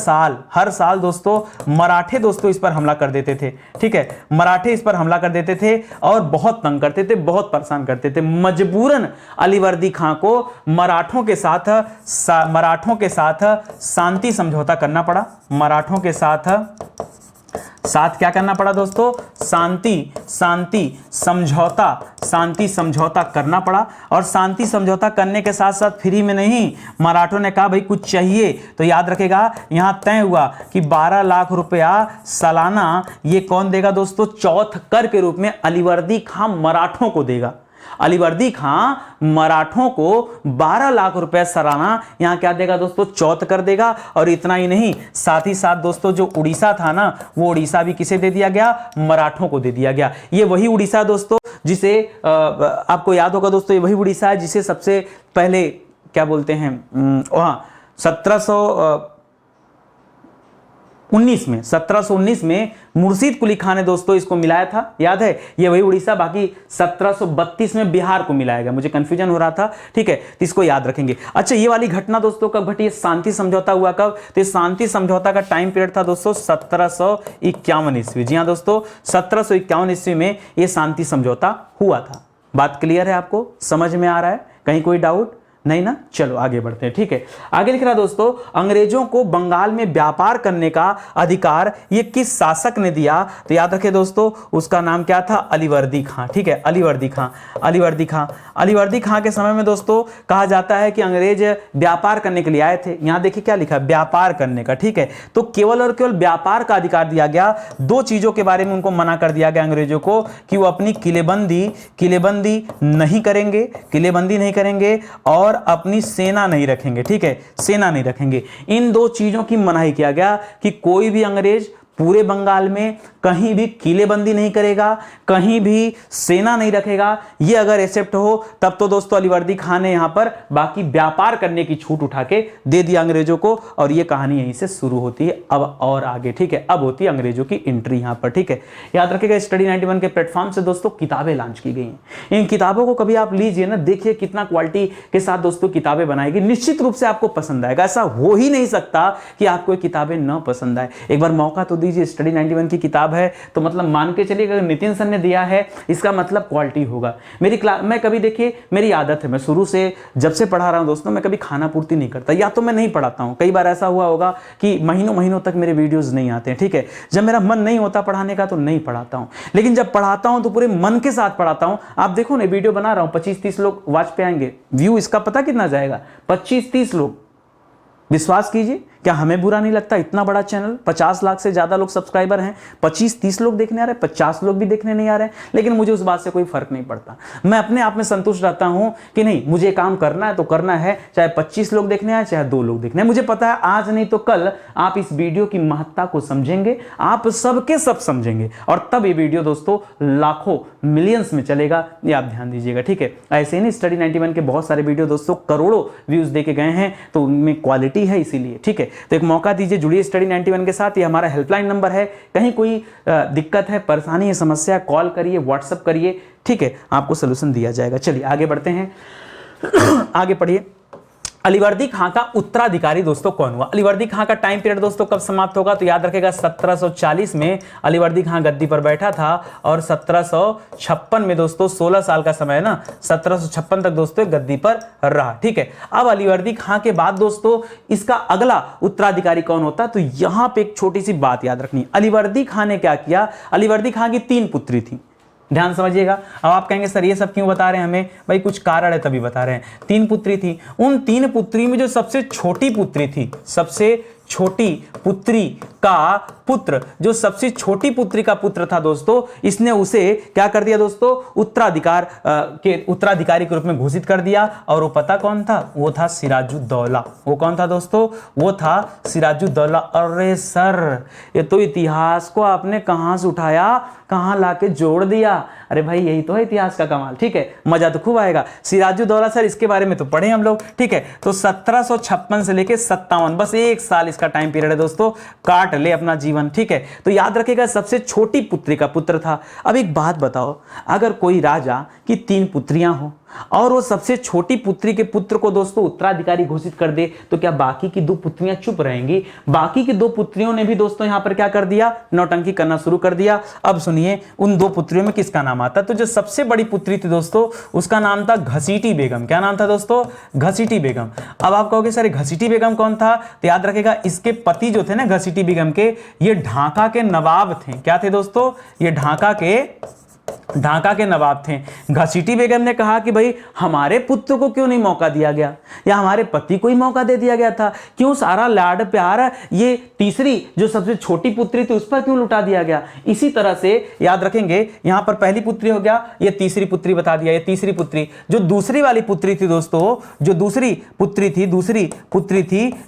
Speaker 1: साल दोस्तों मराठे दोस्तों इस पर हमला कर देते थे। ठीक है, मराठे इस पर हमला कर देते थे और बहुत तंग करते थे, बहुत परेशान करते थे। मजबूरन अलीवर्दी खां को मराठों के साथ शांति समझौता करना पड़ा। मराठों के साथ क्या करना पड़ा दोस्तों, शांति समझौता करना पड़ा। और शांति समझौता करने के साथ साथ फ्री में नहीं, मराठों ने कहा भाई कुछ चाहिए, तो याद रखेगा यहां तय हुआ कि 12 लाख रुपया सालाना ये कौन देगा दोस्तों, चौथ कर के रूप में अलीवर्दी खां मराठों को देगा। अलीवर्दी खां मराठों को 12 लाख रुपए सालाना यहां क्या देगा दोस्तों, चौथ कर देगा। और इतना ही नहीं, साथ ही साथ दोस्तों जो उड़ीसा था ना, वो उड़ीसा भी किसे दे दिया गया, मराठों को दे दिया गया। ये वही उड़ीसा दोस्तों जिसे आपको याद होगा दोस्तों, ये वही उड़ीसा है जिसे सबसे पहले क्या बोलते हैं, वहां 1719 में मुर्शीद कुली खान ने दोस्तों इसको मिलाया था, याद है, ये वही उड़ीसा। बाकी 1732 में बिहार को मिलाया गया, मुझे कंफ्यूजन हो रहा था। ठीक है, तो इसको याद रखेंगे। अच्छा, ये वाली घटना दोस्तों कब घटी, शांति समझौता हुआ कब, तो ये शांति समझौता का टाइम पीरियड था दोस्तों 1751 ईस्वी। जी हाँ दोस्तों, 1751 ईस्वी में ये शांति समझौता हुआ था। बात क्लियर है, आपको समझ में आ रहा है, कहीं कोई डाउट नहीं ना। चलो आगे बढ़ते हैं। ठीक है, आगे लिख रहा दोस्तों, अंग्रेजों को बंगाल में व्यापार करने का अधिकार ये किस शासक ने दिया, तो याद रखें दोस्तों उसका नाम क्या था, अलीवर्दी खां। ठीक है, अलीवर्दी खां के समय में दोस्तों कहा जाता है कि अंग्रेज व्यापार करने के लिए आए थे। यहां देखिए क्या लिखा है, व्यापार करने का। ठीक है, तो केवल और केवल व्यापार का अधिकार दिया गया। दो चीजों के बारे में उनको मना कर दिया गया अंग्रेजों को, कि वो अपनी किलेबंदी नहीं करेंगे और अपनी सेना नहीं रखेंगे। ठीक है, सेना नहीं रखेंगे। इन दो चीजों की मनाही किया गया कि कोई भी अंग्रेज पूरे बंगाल में कहीं भी किलेबंदी नहीं करेगा, कहीं भी सेना नहीं रखेगा। ये अगर एक्सेप्ट हो तब तो दोस्तों अलीवर्दी खां ने यहां पर बाकी व्यापार करने की छूट उठा के दे दिया अंग्रेजों को। और ये कहानी यहीं से शुरू होती है अब और आगे। ठीक है, अब होती है अंग्रेजों की एंट्री यहां पर। ठीक है, याद रखिएगा स्टडी 91 के प्लेटफॉर्म से दोस्तों किताबें लॉन्च की गई हैं। इन किताबों को कभी आप लीजिए ना, देखिए कितना क्वालिटी के साथ दोस्तों किताबें बनाएगी, निश्चित रूप से आपको पसंद आएगा। ऐसा हो ही नहीं सकता कि आपको किताबें न पसंद आए। एक बार मौका तो दीजिए, स्टडी 91 की किताब है तो मतलब मान के चलिए अगर नितिन सर ने दिया है इसका मतलब क्वालिटी होगा। मेरी क्लास मैं कभी देखिए, मेरी आदत है, मैं शुरू से जब से पढ़ा रहा हूं दोस्तों, मैं कभी खाना पूर्ति नहीं करता, या तो मैं नहीं पढ़ाता हूं। कई बार ऐसा हुआ होगा कि महीनों तक मेरे वीडियोस नहीं आते हैं। ठीक है, जब मेरा मन नहीं होता पढ़ाने का तो नहीं पढ़ाता हूं, लेकिन जब पढ़ाता हूं तो पूरे मन के साथ पढ़ाता हूं। आप देखो ना, वीडियो बना रहा हूं, 25-30 लोग वॉच पे आएंगे, व्यू इसका पता कितना जाएगा, 25-30 लोग। विश्वास कीजिए, क्या हमें बुरा नहीं लगता, इतना बड़ा चैनल, 50 लाख से ज्यादा लोग सब्सक्राइबर हैं, 25-30 लोग देखने आ रहे हैं, 50 लोग भी देखने नहीं आ रहे हैं, लेकिन मुझे उस बात से कोई फर्क नहीं पड़ता। मैं अपने आप में संतुष्ट रहता हूं कि नहीं, मुझे काम करना है तो करना है, चाहे 25 लोग देखने आए चाहे 2 लोग देखने आए। मुझे पता है आज नहीं तो कल आप इस वीडियो की महत्ता को समझेंगे, आप सबके सब समझेंगे, और तब ये वीडियो दोस्तों लाखों मिलियंस में चलेगा, ये आप ध्यान दीजिएगा। ठीक है, ऐसे नहीं स्टडी 91 के बहुत सारे वीडियो दोस्तों करोड़ों व्यूज देके गए हैं, तो उनमें क्वालिटी है इसीलिए। ठीक है, तो एक मौका दीजिए, जुड़िए स्टडी 91 के साथ। ये हमारा हेल्पलाइन नंबर है, कहीं कोई दिक्कत है, परेशानी है, समस्या, कॉल करिए, व्हाट्सएप करिए। ठीक है, आपको सोल्यूशन दिया जाएगा। चलिए आगे बढ़ते हैं, आगे पढ़िए। अलीवर्दी खां का उत्तराधिकारी दोस्तों कौन हुआ? अलीवर्दी खां का टाइम पीरियड दोस्तों कब समाप्त होगा, तो याद रखेगा 1740 में अलीवर्दी खां गद्दी पर बैठा था, और 1756 में दोस्तों 16 साल का समय है ना, 1756 तक दोस्तों गद्दी पर रहा। ठीक है, अब अलीवर्दी खां के बाद दोस्तों इसका अगला उत्तराधिकारी कौन होता, तो यहां पर एक छोटी सी बात याद रखनी। अलीवर्दी खां ने क्या किया, अलीवर्दी खां की 3 पुत्री थी, ध्यान समझिएगा। अब आप कहेंगे सर ये सब क्यों बता रहे हैं हमें, भाई कुछ कारण है तभी बता रहे हैं। 3 पुत्री थी, उन 3 पुत्री में जो सबसे छोटी पुत्री थी, सबसे छोटी पुत्री का पुत्र, जो सबसे छोटी पुत्री का पुत्र था दोस्तों, इसने उसे क्या कर दिया दोस्तों, उत्तराधिकारी के रूप में घोषित कर दिया। और वो पता कौन था, वो था सिराजुद्दौला। वो कौन था दोस्तों, वो था सिराजुद्दौला। अरे सर, ये तो इतिहास को आपने कहां से उठाया, कहां लाके जोड़ दिया। अरे भाई यही तो है इतिहास का कमाल। ठीक है, मजा तो खूब आएगा। सिराजुद्दौला सर, इसके बारे में तो पढ़े हम लोग। ठीक है, तो 1756 से लेके 57, बस 1 साल इसका टाइम पीरियड है दोस्तों। काट ले अपना जीवन। ठीक है, तो याद रखेगा सबसे छोटी पुत्री का पुत्र था। अब एक बात बताओ, अगर कोई राजा की 3 पुत्रियां हो और वो सबसे छोटी पुत्री के पुत्र को दोस्तों उत्तराधिकारी घोषित कर दे, तो क्या बाकी की 2 पुत्रियां चुप रहेंगी? बाकी की 2 पुत्रियों ने भी दोस्तों यहां पर क्या कर दिया, नौटंकी करना शुरू कर दिया। अब सुनिए, उन 2 पुत्रियों में किसका नाम आता है? तो जो सबसे बड़ी पुत्री थी दोस्तों, उसका नाम था घसीटी बेगम। क्या नाम था दोस्तों? घसीटी बेगम। अब आप कहोगे सर घसीटी बेगम कौन था? तो याद रखेगा, इसके पति जो थे ना घसीटी बेगम के, ये ढाका के नवाब थे। क्या थे दोस्तों? ये ढाका के नवाब थे। घसीटी बेगम ने कहा कि भाई हमारे पुत्र को क्यों नहीं मौका दिया गया, या हमारे पति को ही मौका दे दिया गया था, क्यों सारा लाड प्यार ये तीसरी जो सबसे छोटी पुत्री थी उस पर क्यों लुटा दिया गया? इसी तरह से याद रखेंगे, यहां पर पहली पुत्री हो गया, ये तीसरी पुत्री बता दिया, ये तीसरी पुत्री। जो दूसरी वाली पुत्री थी दोस्तों, जो दूसरी पुत्री थी,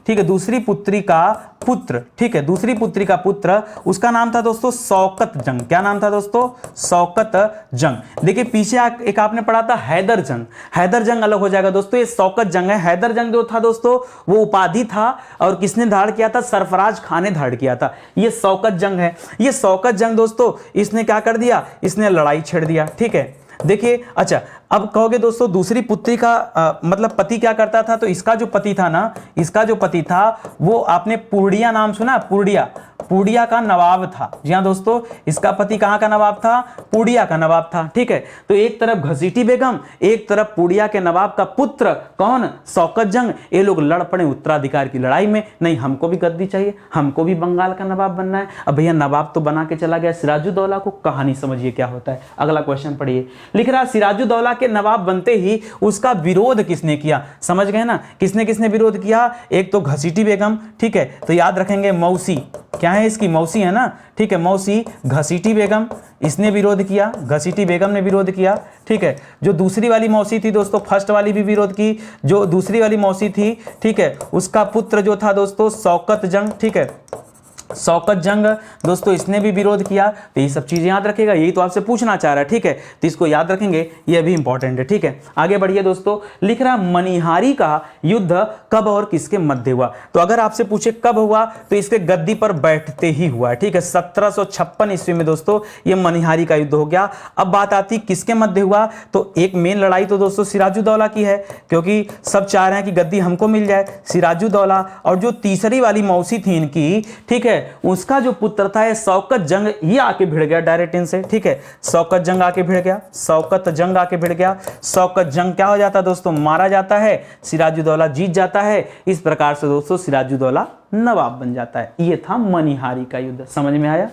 Speaker 1: ठीक है, दूसरी पुत्री का पुत्र, ठीक है, दूसरी पुत्री का पुत्र, उसका नाम था दोस्तों शौकत जंग। क्या नाम था दोस्तों? शौकत जंग। देखिए पीछे एक आपने पढ़ा था हैदर जंग। हैदर जंग अलग हो जाएगा दोस्तों, ये शौकत जंग है। हैदर जंग जो था दोस्तों, वो उपाधि था और किसने धारण किया था? सरफराज खान ने धारण किया था। ये शौकत जंग है। ये शौकत जंग दोस्तों, इसने क्या कर दिया? इसने लड़ाई छेड़ दिया। ठीक है, देखिए, अच्छा अब कहोगे दोस्तों दूसरी पुत्री का मतलब पति क्या करता था? तो इसका जो पति था ना, इसका जो पति था वो, आपने पूर्णिया नाम सुना? पूर्णिया का नवाब था। जी हाँ दोस्तों, इसका पति कहां का नवाब था? पूर्णिया का नवाब था। ठीक है, तो एक तरफ घसीटी बेगम, एक तरफ पूर्णिया के नवाब का पुत्र कौन? शौकत जंग। ये लोग लड़ पड़े उत्तराधिकार की लड़ाई में। नहीं, हमको भी गद्दी चाहिए, हमको भी बंगाल का नवाब बनना है। अब भैया नवाब तो बना के चला गया सिराजुद्दौला को, कहानी समझिए क्या होता है। अगला क्वेश्चन पढ़िए, लिख रहा सिराजुद्दौला के नवाब बनते ही उसका विरोध किसने किया? समझ गए ना, किसने किसने विरोध किया? एक तो घसीटी बेगम, ठीक है, तो याद रखेंगे मौसी, क्या है इसकी? मौसी है ना, ठीक है, मौसी घसीटी बेगम, इसने विरोध किया, घसीटी बेगम ने विरोध किया। ठीक है, जो दूसरी वाली मौसी थी दोस्तों, फर्स्ट वाली भी विरोध की, जो दूसरी वाली मौसी थी, ठीक है, उसका पुत्र जो था दोस्तों शौकत जंग, ठीक है, शौकत जंग दोस्तों, इसने भी विरोध किया। तो ये सब चीजें याद रखेगा, यही तो आपसे पूछना चाह रहा है। ठीक है, तो इसको याद रखेंगे, ये भी इंपॉर्टेंट है। ठीक है, आगे बढ़िए दोस्तों, लिख रहा मनिहारी का युद्ध कब और किसके मध्य हुआ? तो अगर आपसे पूछे कब हुआ, तो इसके गद्दी पर बैठते ही हुआ है। ठीक है, 1756 ईस्वी में दोस्तों ये मनिहारी का युद्ध हो गया। अब बात आती किसके मध्य हुआ, तो एक मेन लड़ाई तो दोस्तों सिराजुद्दौला की है, क्योंकि सब चाह रहे हैं कि गद्दी हमको मिल जाए, सिराजुद्दौला। और जो तीसरी वाली मौसी थी इनकी, ठीक है, उसका जो पुत्र था शौकत जंग, ये आके भिड़ गया डायरेक्ट इनसे। ठीक है, शौकत जंग आके भिड़ गया, शौकत जंग आके भिड़ गया। शौकत जंग क्या हो जाता है दोस्तों? मारा जाता है, सिराजुद्दौला जीत जाता है। इस प्रकार से दोस्तों सिराजुद्दौला नवाब बन जाता है। ये था मनिहारी का युद्ध। समझ में आया?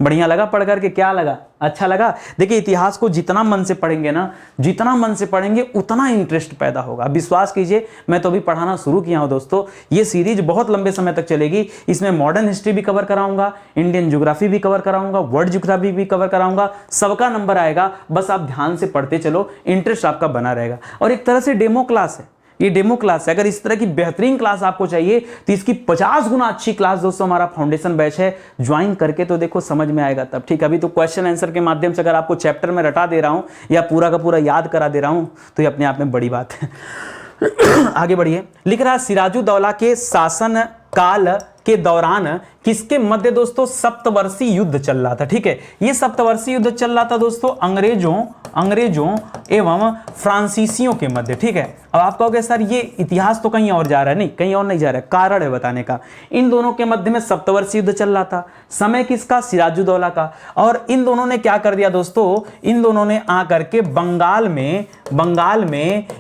Speaker 1: बढ़िया लगा पढ़ करके? क्या लगा? अच्छा लगा? देखिए इतिहास को जितना मन से पढ़ेंगे ना, जितना मन से पढ़ेंगे उतना इंटरेस्ट पैदा होगा। विश्वास कीजिए, मैं तो अभी पढ़ाना शुरू किया हूं दोस्तों। ये सीरीज बहुत लंबे समय तक चलेगी। इसमें मॉडर्न हिस्ट्री भी कवर कराऊंगा, इंडियन ज्योग्राफी भी कवर कराऊंगा, वर्ल्ड ज्योग्राफी भी कवर कराऊंगा। सबका नंबर आएगा, बस आप ध्यान से पढ़ते चलो, इंटरेस्ट आपका बना रहेगा। और एक तरह से डेमो क्लास है, ये डेमो क्लास है। अगर इस तरह की बेहतरीन क्लास आपको चाहिए तो इसकी 50 गुना अच्छी क्लास दोस्तों हमारा फाउंडेशन बैच है, ज्वाइन करके तो देखो समझ में आएगा तब। ठीक है, अभी तो क्वेश्चन आंसर के माध्यम से अगर आपको चैप्टर में रटा दे रहा हूं या पूरा का पूरा याद करा दे रहा हूं, तो ये अपने आप में बड़ी बात है। आगे बढ़िए, लिख रहा सिराजुद्दौला के शासन काल के दौरान किसके मध्य दोस्तों सप्तवर्षीय युद्ध चल रहा था? ठीक है, ये सप्तवर्षीय युद्ध चल रहा था दोस्तों अंग्रेजों एवं फ्रांसीसियों के मध्य। ठीक है, अब आप कहोगे सर ये इतिहास तो कहीं और जा रहा है। नहीं, कहीं और नहीं जा रहा है, कारण है बताने का। इन दोनों के मध्य में सप्तवर्षीय युद्ध चल रहा था। समय किसका? सिराजुद्दौला का। और इन दोनों ने क्या कर दिया दोस्तों? इन दोनों ने आकर के बंगाल में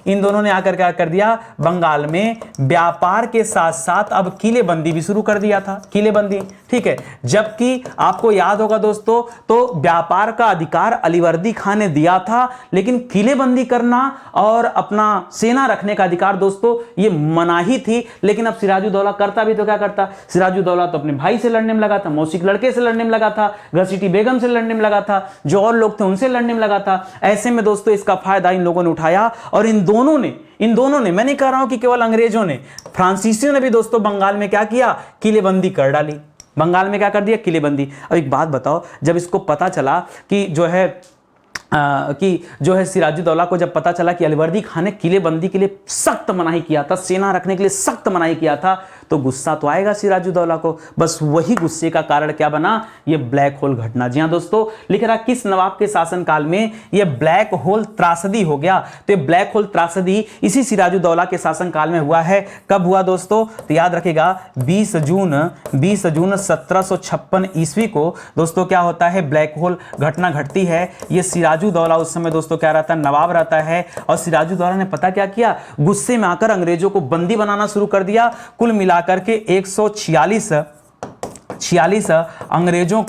Speaker 1: इन दोनों ने आकर क्या कर दिया? बंगाल में व्यापार के साथ साथ अब किलेबंदी भी शुरू कर दिया था, किलेबंदी। ठीक है, जबकि आपको याद होगा दोस्तों, तो व्यापार का अधिकार अलीवर्दी खान ने दिया था, लेकिन किलेबंदी करना और अपना सेना रखने का अधिकार दोस्तों ये मनाही थी। लेकिन अब सिराजुद्दौला करता भी तो क्या करता, सिराजुद्दौला तो अपने भाई से लड़ने में लगा था, मौसी के लड़के से लड़ने में लगा था, घसीटी बेगम से लड़ने में लगा था, जो और लोग थे उनसे लड़ने में लगा था। ऐसे में दोस्तों इसका फायदा इन लोगों ने उठाया और इन दोनों ने, मैं नहीं कह रहा हूं कि केवल अंग्रेजों ने, फ्रांसीसियों ने भी दोस्तों बंगाल में क्या किया, किलेबंदी कर डाली। बंगाल में क्या कर दिया, किलेबंदी। अब एक बात बताओ, जब इसको पता चला कि जो है सिराजुद्दौला को जब पता चला कि अलीवर्दी खान ने किलेबंदी के लिए सख्त मनाही किया था, सेना रखने के लिए सख्त मनाही किया था, तो गुस्सा तो आएगा सिराजुद्दौला को। बस वही गुस्से का कारण क्या बना, ये ब्लैक होल घटना। जी हां दोस्तों, लिख रहा किस नवाब के शासनकाल में ये ब्लैक होल त्रासदी हो गया। तो ये ब्लैक होल त्रासदी इसी सिराजुद्दौला के शासनकाल में हुआ है। कब हुआ दोस्तों, तो याद रखिएगा 20 जून 1756 ईस्वी को दोस्तों क्या होता है, ब्लैक होल घटना घटती है। ये सिराजुद्दौला उस समय दोस्तों क्या रहता है, नवाब रहता है। और सिराजुद्दौला ने पता क्या किया, गुस्से में आकर अंग्रेजों को बंदी बनाना शुरू कर दिया। कुल मिलाकर के 146 अंग्रेजों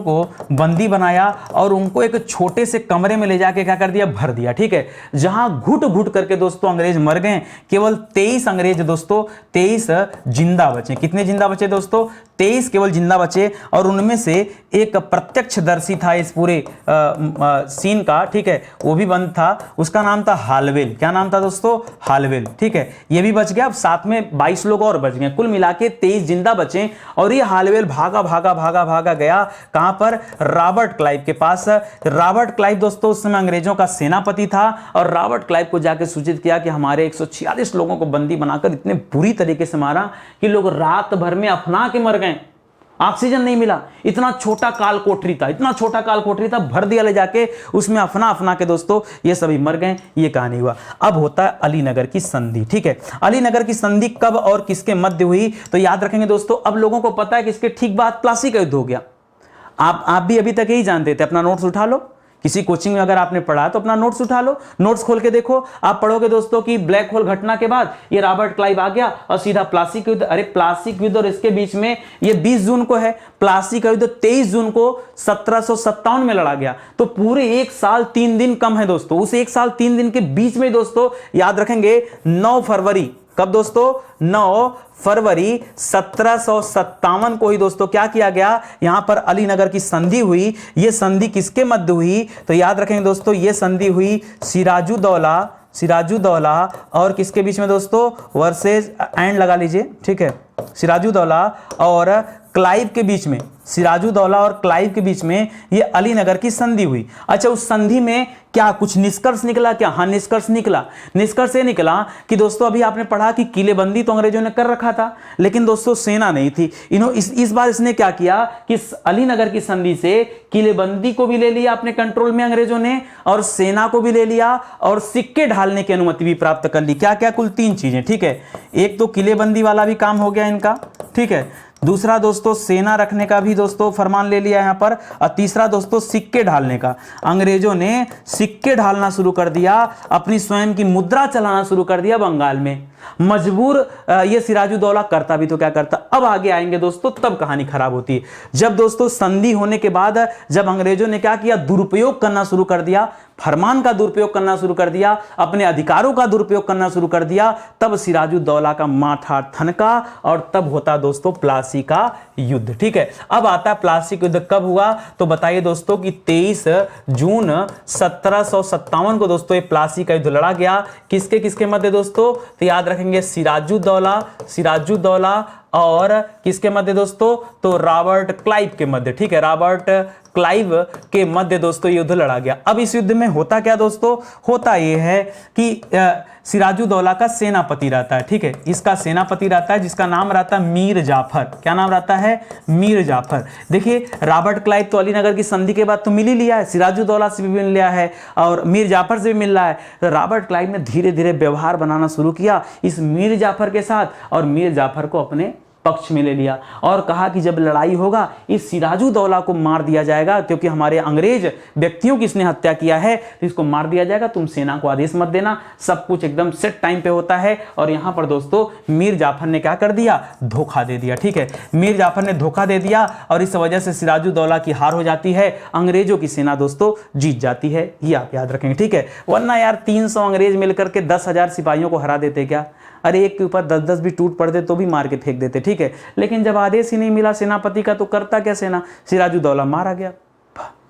Speaker 1: को बंदी बनाया और उनको एक छोटे से कमरे में ले जाके क्या कर दिया, भर दिया। ठीक है, जहां घुट घुट करके दोस्तों अंग्रेज मर गए। केवल 23 अंग्रेज दोस्तों 23 जिंदा बचे। कितने जिंदा बचे दोस्तों, 23 केवल जिंदा बचे। और उनमें से एक प्रत्यक्षदर्शी था इस पूरे सीन का। ठीक है, वो भी बंद था, उसका नाम था हालवेल। क्या नाम था दोस्तों, हालवेल। ठीक है, ये भी बच गया। अब साथ में 22 लोग और बच गए, कुल मिला के 23 जिंदा बचे। और ये हालवेल भागा गया कहां पर, रॉबर्ट क्लाइव के पास। रॉबर्ट क्लाइव दोस्तों उस समय अंग्रेजों का सेनापति था और रॉबर्ट क्लाइव को जाकर सूचित किया कि हमारे 146 लोगों को बंदी बनाकर इतने बुरी तरीके से मारा कि लोग रात भर में अफना के मर गए, ऑक्सीजन नहीं मिला। इतना छोटा काल कोठरी था, भर दिया ले जाके, उसमें अफना के दोस्तों ये सभी मर गए। ये कहानी हुआ। अब होता है अलीनगर की संधि। ठीक है, अलीनगर की संधि कब और किसके मध्य हुई, तो याद रखेंगे दोस्तों। अब लोगों को पता है कि इसके ठीक बाद प्लासी का युद्ध हो गया। आप भी अभी तक यही जानते थे। अपना नोट्स उठा लो, किसी कोचिंग में अगर आपने पढ़ा तो अपना नोट्स उठा लो, नोट्स खोल के देखो। आप पढ़ोगे दोस्तों कि ब्लैक होल घटना के बाद ये रॉबर्ट क्लाइव आ गया और सीधा प्लासी का युद्ध। अरे प्लासी का युद्ध और इसके बीच में ये 20 जून को है, प्लासी का युद्ध 23 जून को 1757 में लड़ा गया। तो पूरे 1 साल 3 दिन कम है दोस्तों। उस 1 साल 3 दिन के बीच में दोस्तों याद रखेंगे 9 फरवरी, कब दोस्तों, 9 फरवरी 1757 को ही दोस्तों क्या किया गया, यहां पर अलीनगर की संधि हुई। यह संधि किसके मध्य हुई, तो याद रखेंगे दोस्तों यह संधि हुई सिराजुद्दौला और किसके बीच में दोस्तों, वर्सेस एंड लगा लीजिए। ठीक है, सिराजुद्दौला और क्लाइव के बीच में, सिराजुद्दौला और क्लाइव के बीच में ये अलीनगर की संधि हुई। अच्छा, उस संधि में क्या कुछ निष्कर्ष निकला क्या, हाँ निष्कर्ष निकला। निष्कर्ष ये निकला कि दोस्तों अभी आपने पढ़ा कि किलेबंदी तो अंग्रेजों ने कर रखा था, लेकिन दोस्तों सेना नहीं थी। इस बार इसने क्या किया कि अलीनगर की संधि से किलेबंदी को भी ले लिया अपने कंट्रोल में अंग्रेजों ने, और सेना को भी ले लिया, और सिक्के ढालने की अनुमति भी प्राप्त कर ली। क्या क्या, कुल 3 चीजें। ठीक है, एक तो किलेबंदी वाला भी काम हो गया इनका। ठीक है, दूसरा दोस्तों सेना रखने का भी दोस्तों फरमान ले लिया यहां पर, और तीसरा दोस्तों सिक्के ढालने का। अंग्रेजों ने सिक्के ढालना शुरू कर दिया, अपनी स्वयं की मुद्रा चलाना शुरू कर दिया बंगाल में। मजबूर ये सिराजुद्दौला करता भी तो क्या करता। अब आगे आएंगे दोस्तों, तब कहानी खराब होती है। जब दोस्तों संधि होने के बाद जब अंग्रेजों ने क्या किया, दुरुपयोग करना शुरू कर दिया, फरमान का दुरुपयोग करना शुरू कर दिया, अपने अधिकारों का दुरुपयोग करना शुरू कर दिया, तब सिराजुद्दौला का माथा ठनका और तब होता दोस्तों प्लासी का युद्ध। ठीक है, अब आता है प्लासी का युद्ध कब हुआ, तो बताइए दोस्तों कि 23 जून 1757 को दोस्तों ये प्लासी का युद्ध लड़ा गया। किसके किसके मध्य दोस्तों, तो याद रखेंगे सिराजुद्दौला और किसके मध्य दोस्तों, तो रॉबर्ट क्लाइव के मध्य। ठीक है, रॉबर्ट क्लाइव के मध्य दोस्तों युद्ध लड़ा गया। अब इस युद्ध में होता क्या दोस्तों, होता यह है कि सिराजुद्दौला का सेनापति रहता है। ठीक है, इसका सेनापति रहता है जिसका नाम रहता है मीर जाफर। क्या नाम रहता है, मीर जाफर। देखिए रॉबर्ट क्लाइव तो अलीनगर की संधि के बाद तो मिल ही लिया है, सिराजुद्दौला से भी मिल लिया है और मीर जाफर से भी मिल रहा है। तो रॉबर्ट क्लाइव ने धीरे धीरे व्यवहार बनाना शुरू किया इस मीर जाफर के साथ, और मीर जाफर को अपने पक्ष में ले लिया और कहा कि जब लड़ाई होगा इस सिराजुद्दौला को मार दिया जाएगा, क्योंकि हमारे अंग्रेज व्यक्तियों की इसने हत्या किया है, तो इसको मार दिया जाएगा। तुम सेना को आदेश मत देना, सब कुछ एकदम सेट टाइम पे होता है। और यहां पर दोस्तों मीर जाफर ने क्या कर दिया, धोखा दे दिया। ठीक है, मीर जाफर ने धोखा दे दिया और इस वजह से सिराजुद्दौला की हार हो जाती है, अंग्रेजों की सेना दोस्तों जीत जाती है। ये आप याद रखेंगे। ठीक है, वरना यार 300 अंग्रेज मिलकर के 10,000 सिपाहियों को हरा देते क्या? अरे एक के ऊपर 10-10 भी टूट पड़ते तो भी मार के फेंक देते। ठीक है, लेकिन जब आदेश ही नहीं मिला सेनापति का तो करता क्या सेना, सिराजुद्दौला मारा गया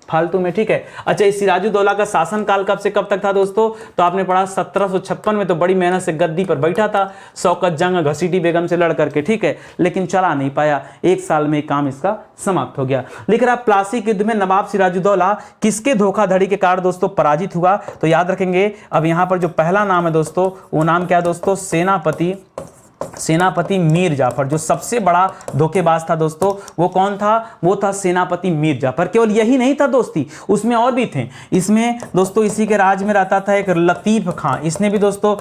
Speaker 1: फालतू में। ठीक है, अच्छा इस सिराजुद्दौला का शासनकाल कब से कब तक था दोस्तों, तो आपने पढ़ा 1756 में तो बड़ी मेहनत से गद्दी पर बैठा था, शौकत जंग घसीटी बेगम से लड़ करके। ठीक है, लेकिन चला नहीं पाया, 1 साल में काम इसका समाप्त हो गया। लिख रहा प्लासी के युद्ध में नवाब सिराजुद्दौला किसके धोखाधड़ी के कारण दोस्तों पराजित हुआ, तो याद रखेंगे। अब यहां पर जो पहला नाम है दोस्तों वो नाम क्या है दोस्तों, सेनापति मीर जाफर। जो सबसे बड़ा धोखेबाज था दोस्तों वो कौन था, वो था सेनापति मीर जाफर। केवल यही नहीं था दोस्ती, उसमें और भी थे। इसमें दोस्तों इसी के राज में रहता था एक लतीफ खां, इसने भी दोस्तों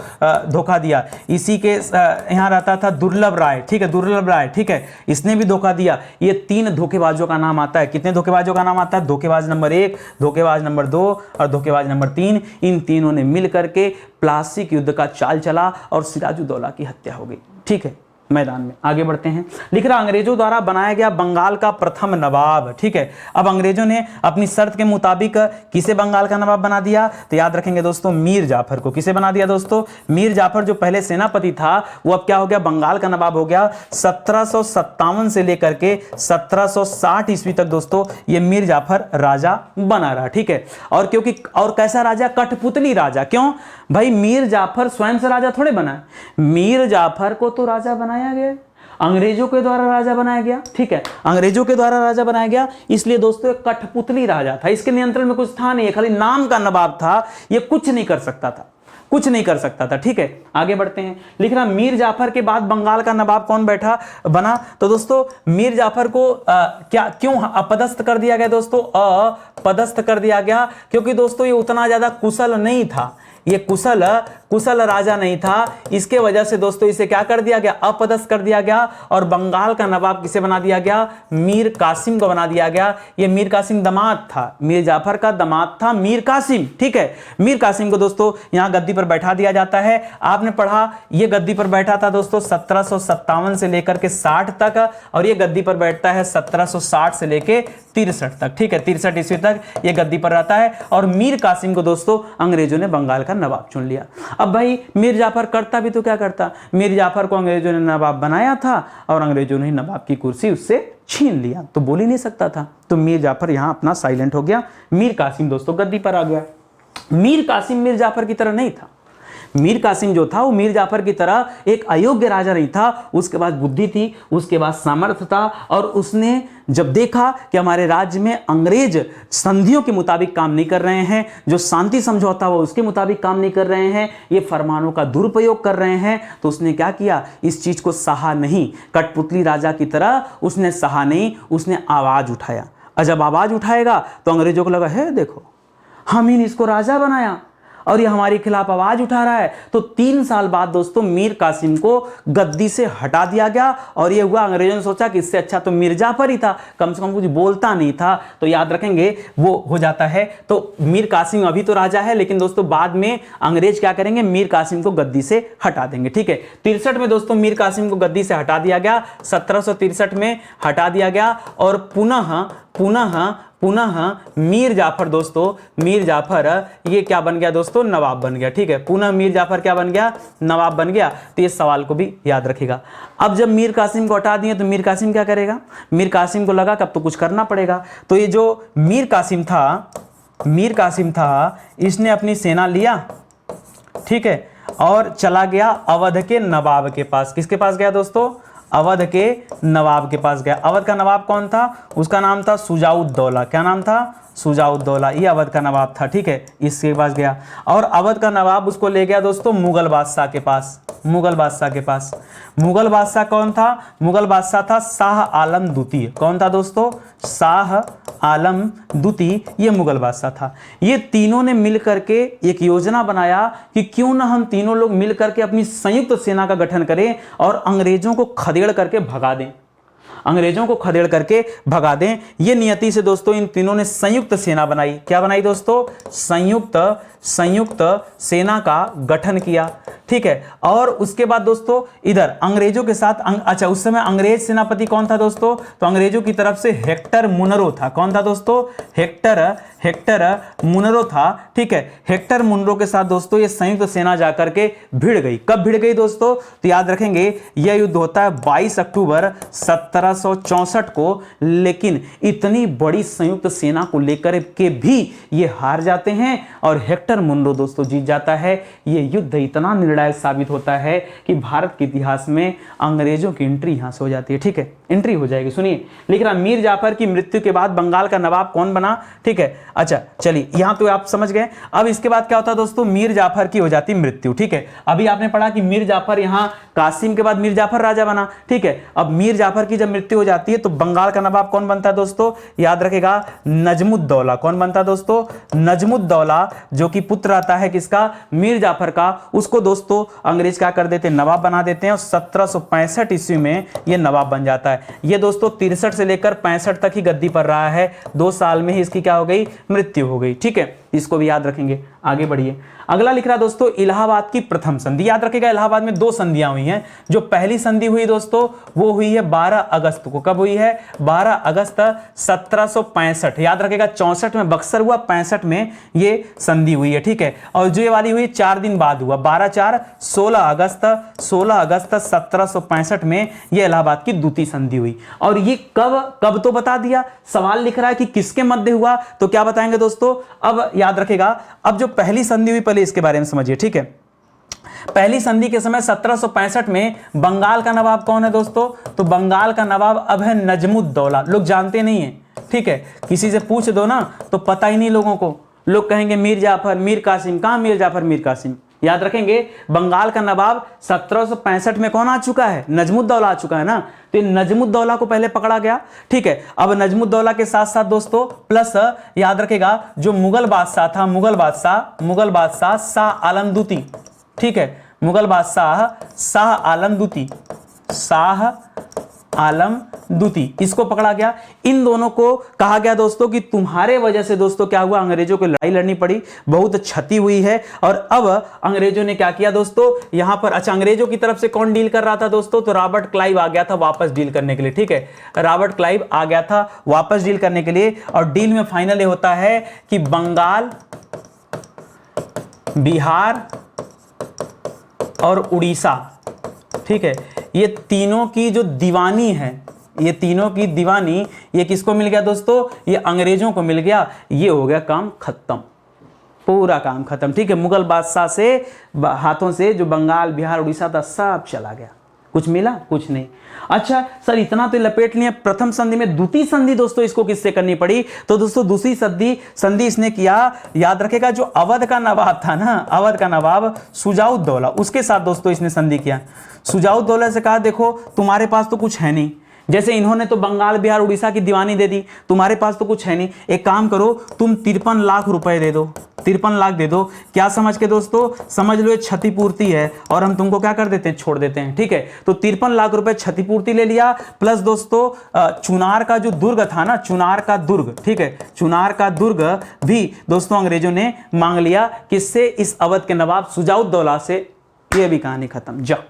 Speaker 1: धोखा दिया। इसी के यहाँ रहता था दुर्लभ राय। ठीक है, दुर्लभ राय, ठीक है, इसने भी धोखा दिया। ये 3 धोखेबाजों का नाम आता है। कितने धोखेबाजों का नाम आता है, धोखेबाज नंबर 1, धोखेबाज नंबर 2 और धोखेबाज नंबर 3। इन तीनों ने मिल करके प्लासी के युद्ध का चाल चला और सिराजुद्दौला की हत्या हो गई। ठीक है, मैदान में आगे बढ़ते हैं। लिख रहा अंग्रेजों द्वारा बनाया गया बंगाल का प्रथम नवाब। ठीक है, अब अंग्रेजों ने अपनी शर्त के मुताबिक किसे बंगाल का नवाब बना दिया, तो याद रखेंगे दोस्तों मीर जाफर को। किसे बना दिया दोस्तों, मीर जाफर जो पहले सेनापति था वो अब क्या हो गया, बंगाल का नवाब हो गया। 1757 से लेकर के 1760 ईस्वी तक दोस्तों ये मीर जाफर राजा बना रहा। ठीक है, और क्योंकि और कैसा राजा, कठपुतली राजा। क्यों भाई, मीर जाफर स्वयं से राजा थोड़े बना, मीर जाफर को तो राजा बनाया गया, अंग्रेजों के द्वारा राजा बनाया गया। ठीक है, अंग्रेजों के द्वारा राजा बनाया गया, इसलिए दोस्तों एक कठपुतली राजा था। इसके नियंत्रण में कुछ था नहीं, खाली नाम का नवाब था, ये कुछ नहीं कर सकता था, कुछ नहीं कर सकता था। ठीक है, आगे बढ़ते हैं। लिख रहा मीर जाफर के बाद बंगाल का नवाब कौन बना, तो दोस्तों मीर जाफर को क्यों अपदस्थ कर दिया गया दोस्तों, अपदस्थ कर दिया गया क्योंकि दोस्तों ये उतना ज्यादा कुशल नहीं था, ये कुशल राजा नहीं था। इसके वजह से दोस्तों इसे क्या कर दिया गया, अपदस्थ कर दिया गया और बंगाल का नवाब किसे बना दिया गया, मीर कासिम को बना दिया गया। ये मीर कासिम दामाद था, मीर जाफर का दामाद था मीर कासिम। ठीक है, मीर कासिम को दोस्तों यहां गद्दी पर बैठा दिया जाता है। आपने पढ़ा ये गद्दी पर बैठा था दोस्तों 1757 से लेकर के 60 तक, और ये गद्दी पर बैठता है 1760 से लेकर 63 तक। ठीक है, 63 ईस्वी तक ये गद्दी पर रहता है और मीर कासिम को दोस्तों अंग्रेजों ने बंगाल का नवाब चुन लिया। अब भाई मीर जाफर करता भी तो क्या करता, मीर जाफर को अंग्रेजों ने नवाब बनाया था और अंग्रेजों ने नवाब की कुर्सी उससे छीन लिया, तो बोल ही नहीं सकता था। तो मीर जाफर यहां अपना साइलेंट हो गया, मीर कासिम दोस्तों गद्दी पर आ गया। मीर कासिम मीर जाफर की तरह नहीं था, मीर कासिम जो था वो मीर जाफर की तरह एक अयोग्य राजा नहीं था। उसके पास बुद्धि थी, उसके पास सामर्थ्य था, और उसने जब देखा कि हमारे राज्य में अंग्रेज संधियों के मुताबिक काम नहीं कर रहे हैं, जो शांति समझौता हुआ उसके मुताबिक काम नहीं कर रहे हैं, ये फरमानों का दुरुपयोग कर रहे हैं, तो उसने क्या किया, इस चीज को सहा नहीं, कठपुतली राजा की तरह उसने सहा नहीं, उसने आवाज उठाया। और जब आवाज उठाएगा तो अंग्रेजों को लगा है देखो हम ही ने इसको राजा बनाया और ये हमारे खिलाफ आवाज उठा रहा है। तो 3 साल बाद दोस्तों मीर कासिम को गद्दी से हटा दिया गया और ये हुआ, अंग्रेजों ने सोचा कि इससे अच्छा तो मीर जाफर ही था, कम से कम कुछ बोलता नहीं था, तो याद रखेंगे वो हो जाता है। तो मीर कासिम अभी तो राजा है, लेकिन दोस्तों बाद में अंग्रेज क्या करेंगे, मीर कासिम को गद्दी से हटा देंगे। ठीक है, 63 में दोस्तों मीर कासिम को गद्दी से हटा दिया गया, 1763 में हटा दिया गया और पुनः मीर जाफर दोस्तों, मीर जाफर ये क्या बन गया दोस्तों, नवाब बन गया। ठीक है, पुनः मीर जाफर क्या बन गया, नवाब बन गया। तो इस सवाल को भी याद रखिएगा। अब जब मीर कासिम को हटा दिए तो मीर कासिम क्या करेगा, मीर कासिम को लगा कि अब तो कुछ करना पड़ेगा। तो ये जो मीर कासिम था इसने अपनी सेना लिया, ठीक है, और चला गया अवध के नवाब के पास। किसके पास गया दोस्तों, अवध के नवाब के पास गया। अवध का नवाब कौन था, उसका नाम था शुजाउद्दौला। क्या नाम था, शुजाउद्दौला, ये अवध का नवाब था, ठीक है, इसके पास गया और अवध का नवाब उसको ले गया दोस्तों मुगल बादशाह के पास। मुगल बादशाह के पास, मुगल बादशाह कौन था? मुगल बादशाह था शाह आलम द्वितीय। कौन था दोस्तों? शाह आलम द्वितीय, ये मुगल बादशाह था। ये तीनों ने मिल करके एक योजना बनाया कि क्यों ना हम तीनों लोग मिल करके अपनी संयुक्त सेना का गठन करें और अंग्रेजों को खदेड़ करके भगा दें, अंग्रेजों को खदेड़ करके भगा दें। ये नियति से दोस्तों इन तीनों ने संयुक्त सेना बनाई। क्या बनाई दोस्तों? संयुक्त सेना का गठन किया, ठीक है। और उसके बाद दोस्तों इधर अंग्रेजों के साथ अच्छा, उस समय अंग्रेज सेनापति कौन था दोस्तों? तो अंग्रेजों की तरफ से हेक्टर मुनरो था। कौन था दोस्तों? हेक्टर मुनरो था, ठीक है। हेक्टर मुनरो के साथ दोस्तों ये संयुक्त सेना जाकर के भिड़ गई। कब भिड़ गई दोस्तों? तो याद रखेंगे यह युद्ध होता है 22 अक्टूबर 1764 को, लेकिन इतनी बड़ी संयुक्त सेना को लेकर के भी ये हार जाते हैं और हेक्टर मुनरो दोस्तों जीत जाता है। ये युद्ध इतना निर्णायक साबित होता है कि भारत के इतिहास में अंग्रेजों की एंट्री यहां से हो जाती है, ठीक है, एंट्री हो जाएगी। सुनिए, लिख रहा मीर जाफर की मृत्यु के बाद बंगाल का नवाब कौन बना, ठीक है। अच्छा चलिए, यहां तो आप समझ गए। अब इसके बाद क्या होता है दोस्तों? मीर जाफर की हो जाती मृत्यु, ठीक है। अभी आपने पढ़ा कि मीर जाफर यहां कासिम के बाद मीर जाफर राजा बना, ठीक है। अब मीर जाफर की जब मृत्यु हो जाती है तो बंगाल का नवाब कौन बनता है दोस्तों? याद रखेगा नजमुद्दौला। कौन बनता है दोस्तों? नजमुद्दौला, जो कि पुत्र आता है किसका? मीर जाफर का। उसको दोस्तों अंग्रेज क्या कर देते हैं? नवाब बना देते हैं और 1765 ईस्वी में यह नवाब बन जाता है। यह दोस्तों 63 से लेकर 65 तक ही गद्दी पर रहा है। 2 साल में ही इसकी क्या हो गई? मृत्यु हो गई, ठीक है। इसको भी याद रखेंगे। आगे बढ़िए, अगला लिख रहा दोस्तों इलाहाबाद की प्रथम संधि। याद रखेगा इलाहाबाद में 2 संधियां हुई हैं। जो पहली संधि हुई दोस्तों वो हुई है 12 अगस्त को। कब हुई है? 12 अगस्त 1765। याद रखेगा 64 में बक्सर हुआ, 65 में ये संधि हुई है, ठीक है। और जो ये वाली हुई 4 दिन बाद हुआ, 12/4 16 अगस्त 1765 में ये इलाहाबाद की द्वितीय संधि हुई। और ये कब तो बता दिया, सवाल लिख रहा है कि किसके मध्य हुआ, तो क्या बताएंगे दोस्तों? अब याद रखेगा, अब जो पहली संधि हुई पहले इसके बारे में समझिए, ठीक है। पहली संधि के समय 1765 में बंगाल का नवाब कौन है दोस्तों? तो बंगाल का नवाब अब है नजमुद्दौला। लोग जानते नहीं है, ठीक है। किसी से पूछ दो ना तो पता ही नहीं लोगों को, लोग कहेंगे मीर जाफर, मीर कासिम। कहां मीर जाफर, मीर कासिम? याद रखेंगे बंगाल का नवाब 1765 में कौन आ चुका है? नजमुद्दौला आ चुका है ना। तो नजमुद्दौला को पहले पकड़ा गया, ठीक है। अब नजमुद्दौला के साथ साथ दोस्तों प्लस याद रखेगा जो मुगल बादशाह था, मुगल बादशाह शाह आलम द्वितीय, ठीक है। मुगल बादशाह शाह आलम द्वितीय, इसको पकड़ा गया। इन दोनों को कहा गया दोस्तों कि तुम्हारे वजह से दोस्तों क्या हुआ? अंग्रेजों को लड़ाई लड़नी पड़ी, बहुत क्षति हुई है। और अब अंग्रेजों ने क्या किया दोस्तों यहां पर? अच्छा, अंग्रेजों की तरफ से कौन डील कर रहा था दोस्तों? तो रॉबर्ट क्लाइव आ गया था वापस डील करने के लिए, ठीक है। रॉबर्ट क्लाइव आ गया था वापस डील करने के लिए। और डील में फाइनल ये होता है कि बंगाल, बिहार और उड़ीसा, ठीक है, ये तीनों की जो दीवानी है, ये तीनों की दीवानी, ये किसको मिल गया दोस्तों? ये अंग्रेजों को मिल गया। ये हो गया काम खत्म, पूरा काम खत्म, ठीक है। मुगल बादशाह से हाथों से जो बंगाल, बिहार, उड़ीसा था सब चला गया। कुछ मिला? कुछ नहीं। अच्छा सर, इतना तो लपेट लिया प्रथम संधि में। द्वितीय संधि दोस्तों इसको किससे करनी पड़ी? तो दोस्तों दूसरी संधि इसने किया, याद रखेगा जो अवध का नवाब था ना, अवध का नवाब शुजाउद्दौला, उसके साथ दोस्तों इसने संधि किया। शुजाउद्दौला से कहा देखो तुम्हारे पास तो कुछ है नहीं, जैसे इन्होंने तो बंगाल, बिहार, उड़ीसा की दीवानी दे दी, तुम्हारे पास तो कुछ है नहीं। एक काम करो, तुम 53 लाख रुपए दे दो, 53 लाख दे दो। क्या समझ के दोस्तों? समझ लो ये क्षतिपूर्ति है और हम तुमको क्या कर देते हैं? छोड़ देते हैं, ठीक है। तो 53 लाख रुपए क्षतिपूर्ति ले लिया, प्लस दोस्तों चुनार का जो दुर्ग था ना, चुनार का दुर्ग, ठीक है, चुनार का दुर्ग भी दोस्तों अंग्रेजों ने मांग लिया। किससे? इस अवध के नवाब शुजाउद्दौला से। ये भी कहानी खत्म, जाओ,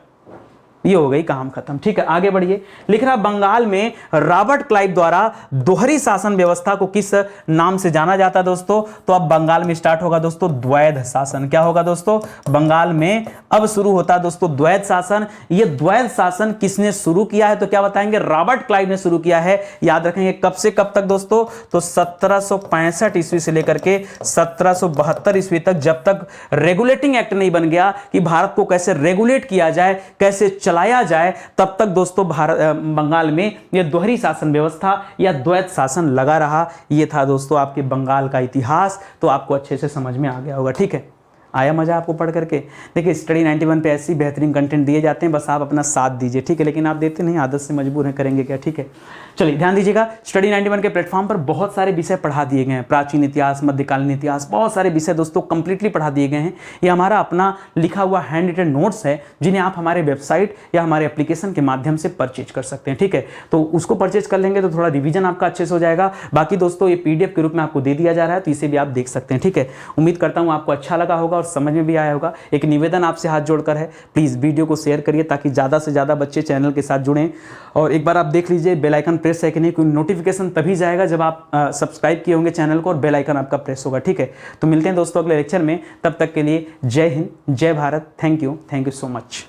Speaker 1: ये हो गई काम खत्म, ठीक है। आगे बढ़िए, लिख रहा बंगाल में रॉबर्ट क्लाइव द्वारा दोहरी शासन व्यवस्था को किस नाम से जाना जाता है दोस्तों? तो अब बंगाल में स्टार्ट होगा दोस्तों द्वैध शासन। क्या होगा दोस्तों? बंगाल में अब शुरू होता है दोस्तों द्वैध शासन। ये द्वैध शासन किसने शुरू किया है? तो क्या बताएंगे? रॉबर्ट क्लाइव ने शुरू किया है। याद रखेंगे कब से कब तक दोस्तों? तो 1765 ईस्वी से लेकर के 1772 ईस्वी तक, जब तक रेगुलेटिंग एक्ट नहीं बन गया कि भारत को कैसे रेगुलेट किया जाए, कैसे चलाया जाए तब तक दोस्तों बंगाल में यह दोहरी शासन व्यवस्था या द्वैत शासन लगा रहा। ये था दोस्तों आपके बंगाल का इतिहास, तो आपको अच्छे से समझ में आ गया होगा। ठीक है, आया मजा आपको पढ़ करके? देखिए स्टडी 91 पे ऐसी बेहतरीन कंटेंट दिए जाते हैं, बस आप अपना साथ दीजिए। ठीक है, लेकिन आप देते नहीं, आदत से मजबूर हैं, करेंगे क्या? ठीक है, चलिए ध्यान दीजिएगा। स्टडी 91 के प्लेटफॉर्म पर बहुत सारे विषय पढ़ा दिए गए हैं, प्राचीन इतिहास, मध्यकालीन इतिहास, बहुत सारे विषय दोस्तों कंप्लीटली पढ़ा दिए गए हैं। ये हमारा अपना लिखा हुआ हैंड रिटन नोट्स है, जिन्हें आप हमारे वेबसाइट या हमारे एप्लीकेशन के माध्यम से परचेज कर सकते हैं। ठीक है, तो उसको परचेज कर लेंगे तो थोड़ा रिवीजन आपका अच्छे से हो जाएगा। बाकी दोस्तों ये PDF के रूप में आपको दे दिया जा रहा है, तो इसे भी आप देख सकते हैं। ठीक है, उम्मीद करता हूँ आपको अच्छा लगा होगा और समझ में भी आया होगा। एक निवेदन आपसे हाथ जोड़कर है, प्लीज वीडियो को शेयर करिए ताकि ज्यादा से ज्यादा बच्चे चैनल के साथ जुड़ें। और एक बार आप देख लीजिए बेल आइकन प्रेस है कि नहीं, कोई नोटिफिकेशन तभी जाएगा जब आप सब्सक्राइब किए होंगे चैनल को और बेल आइकन आपका प्रेस होगा। ठीक है, तो मिलते हैं दोस्तों अगले लेक्चर में, तब तक के लिए जय हिंद, जय Bharat. Thank you so much.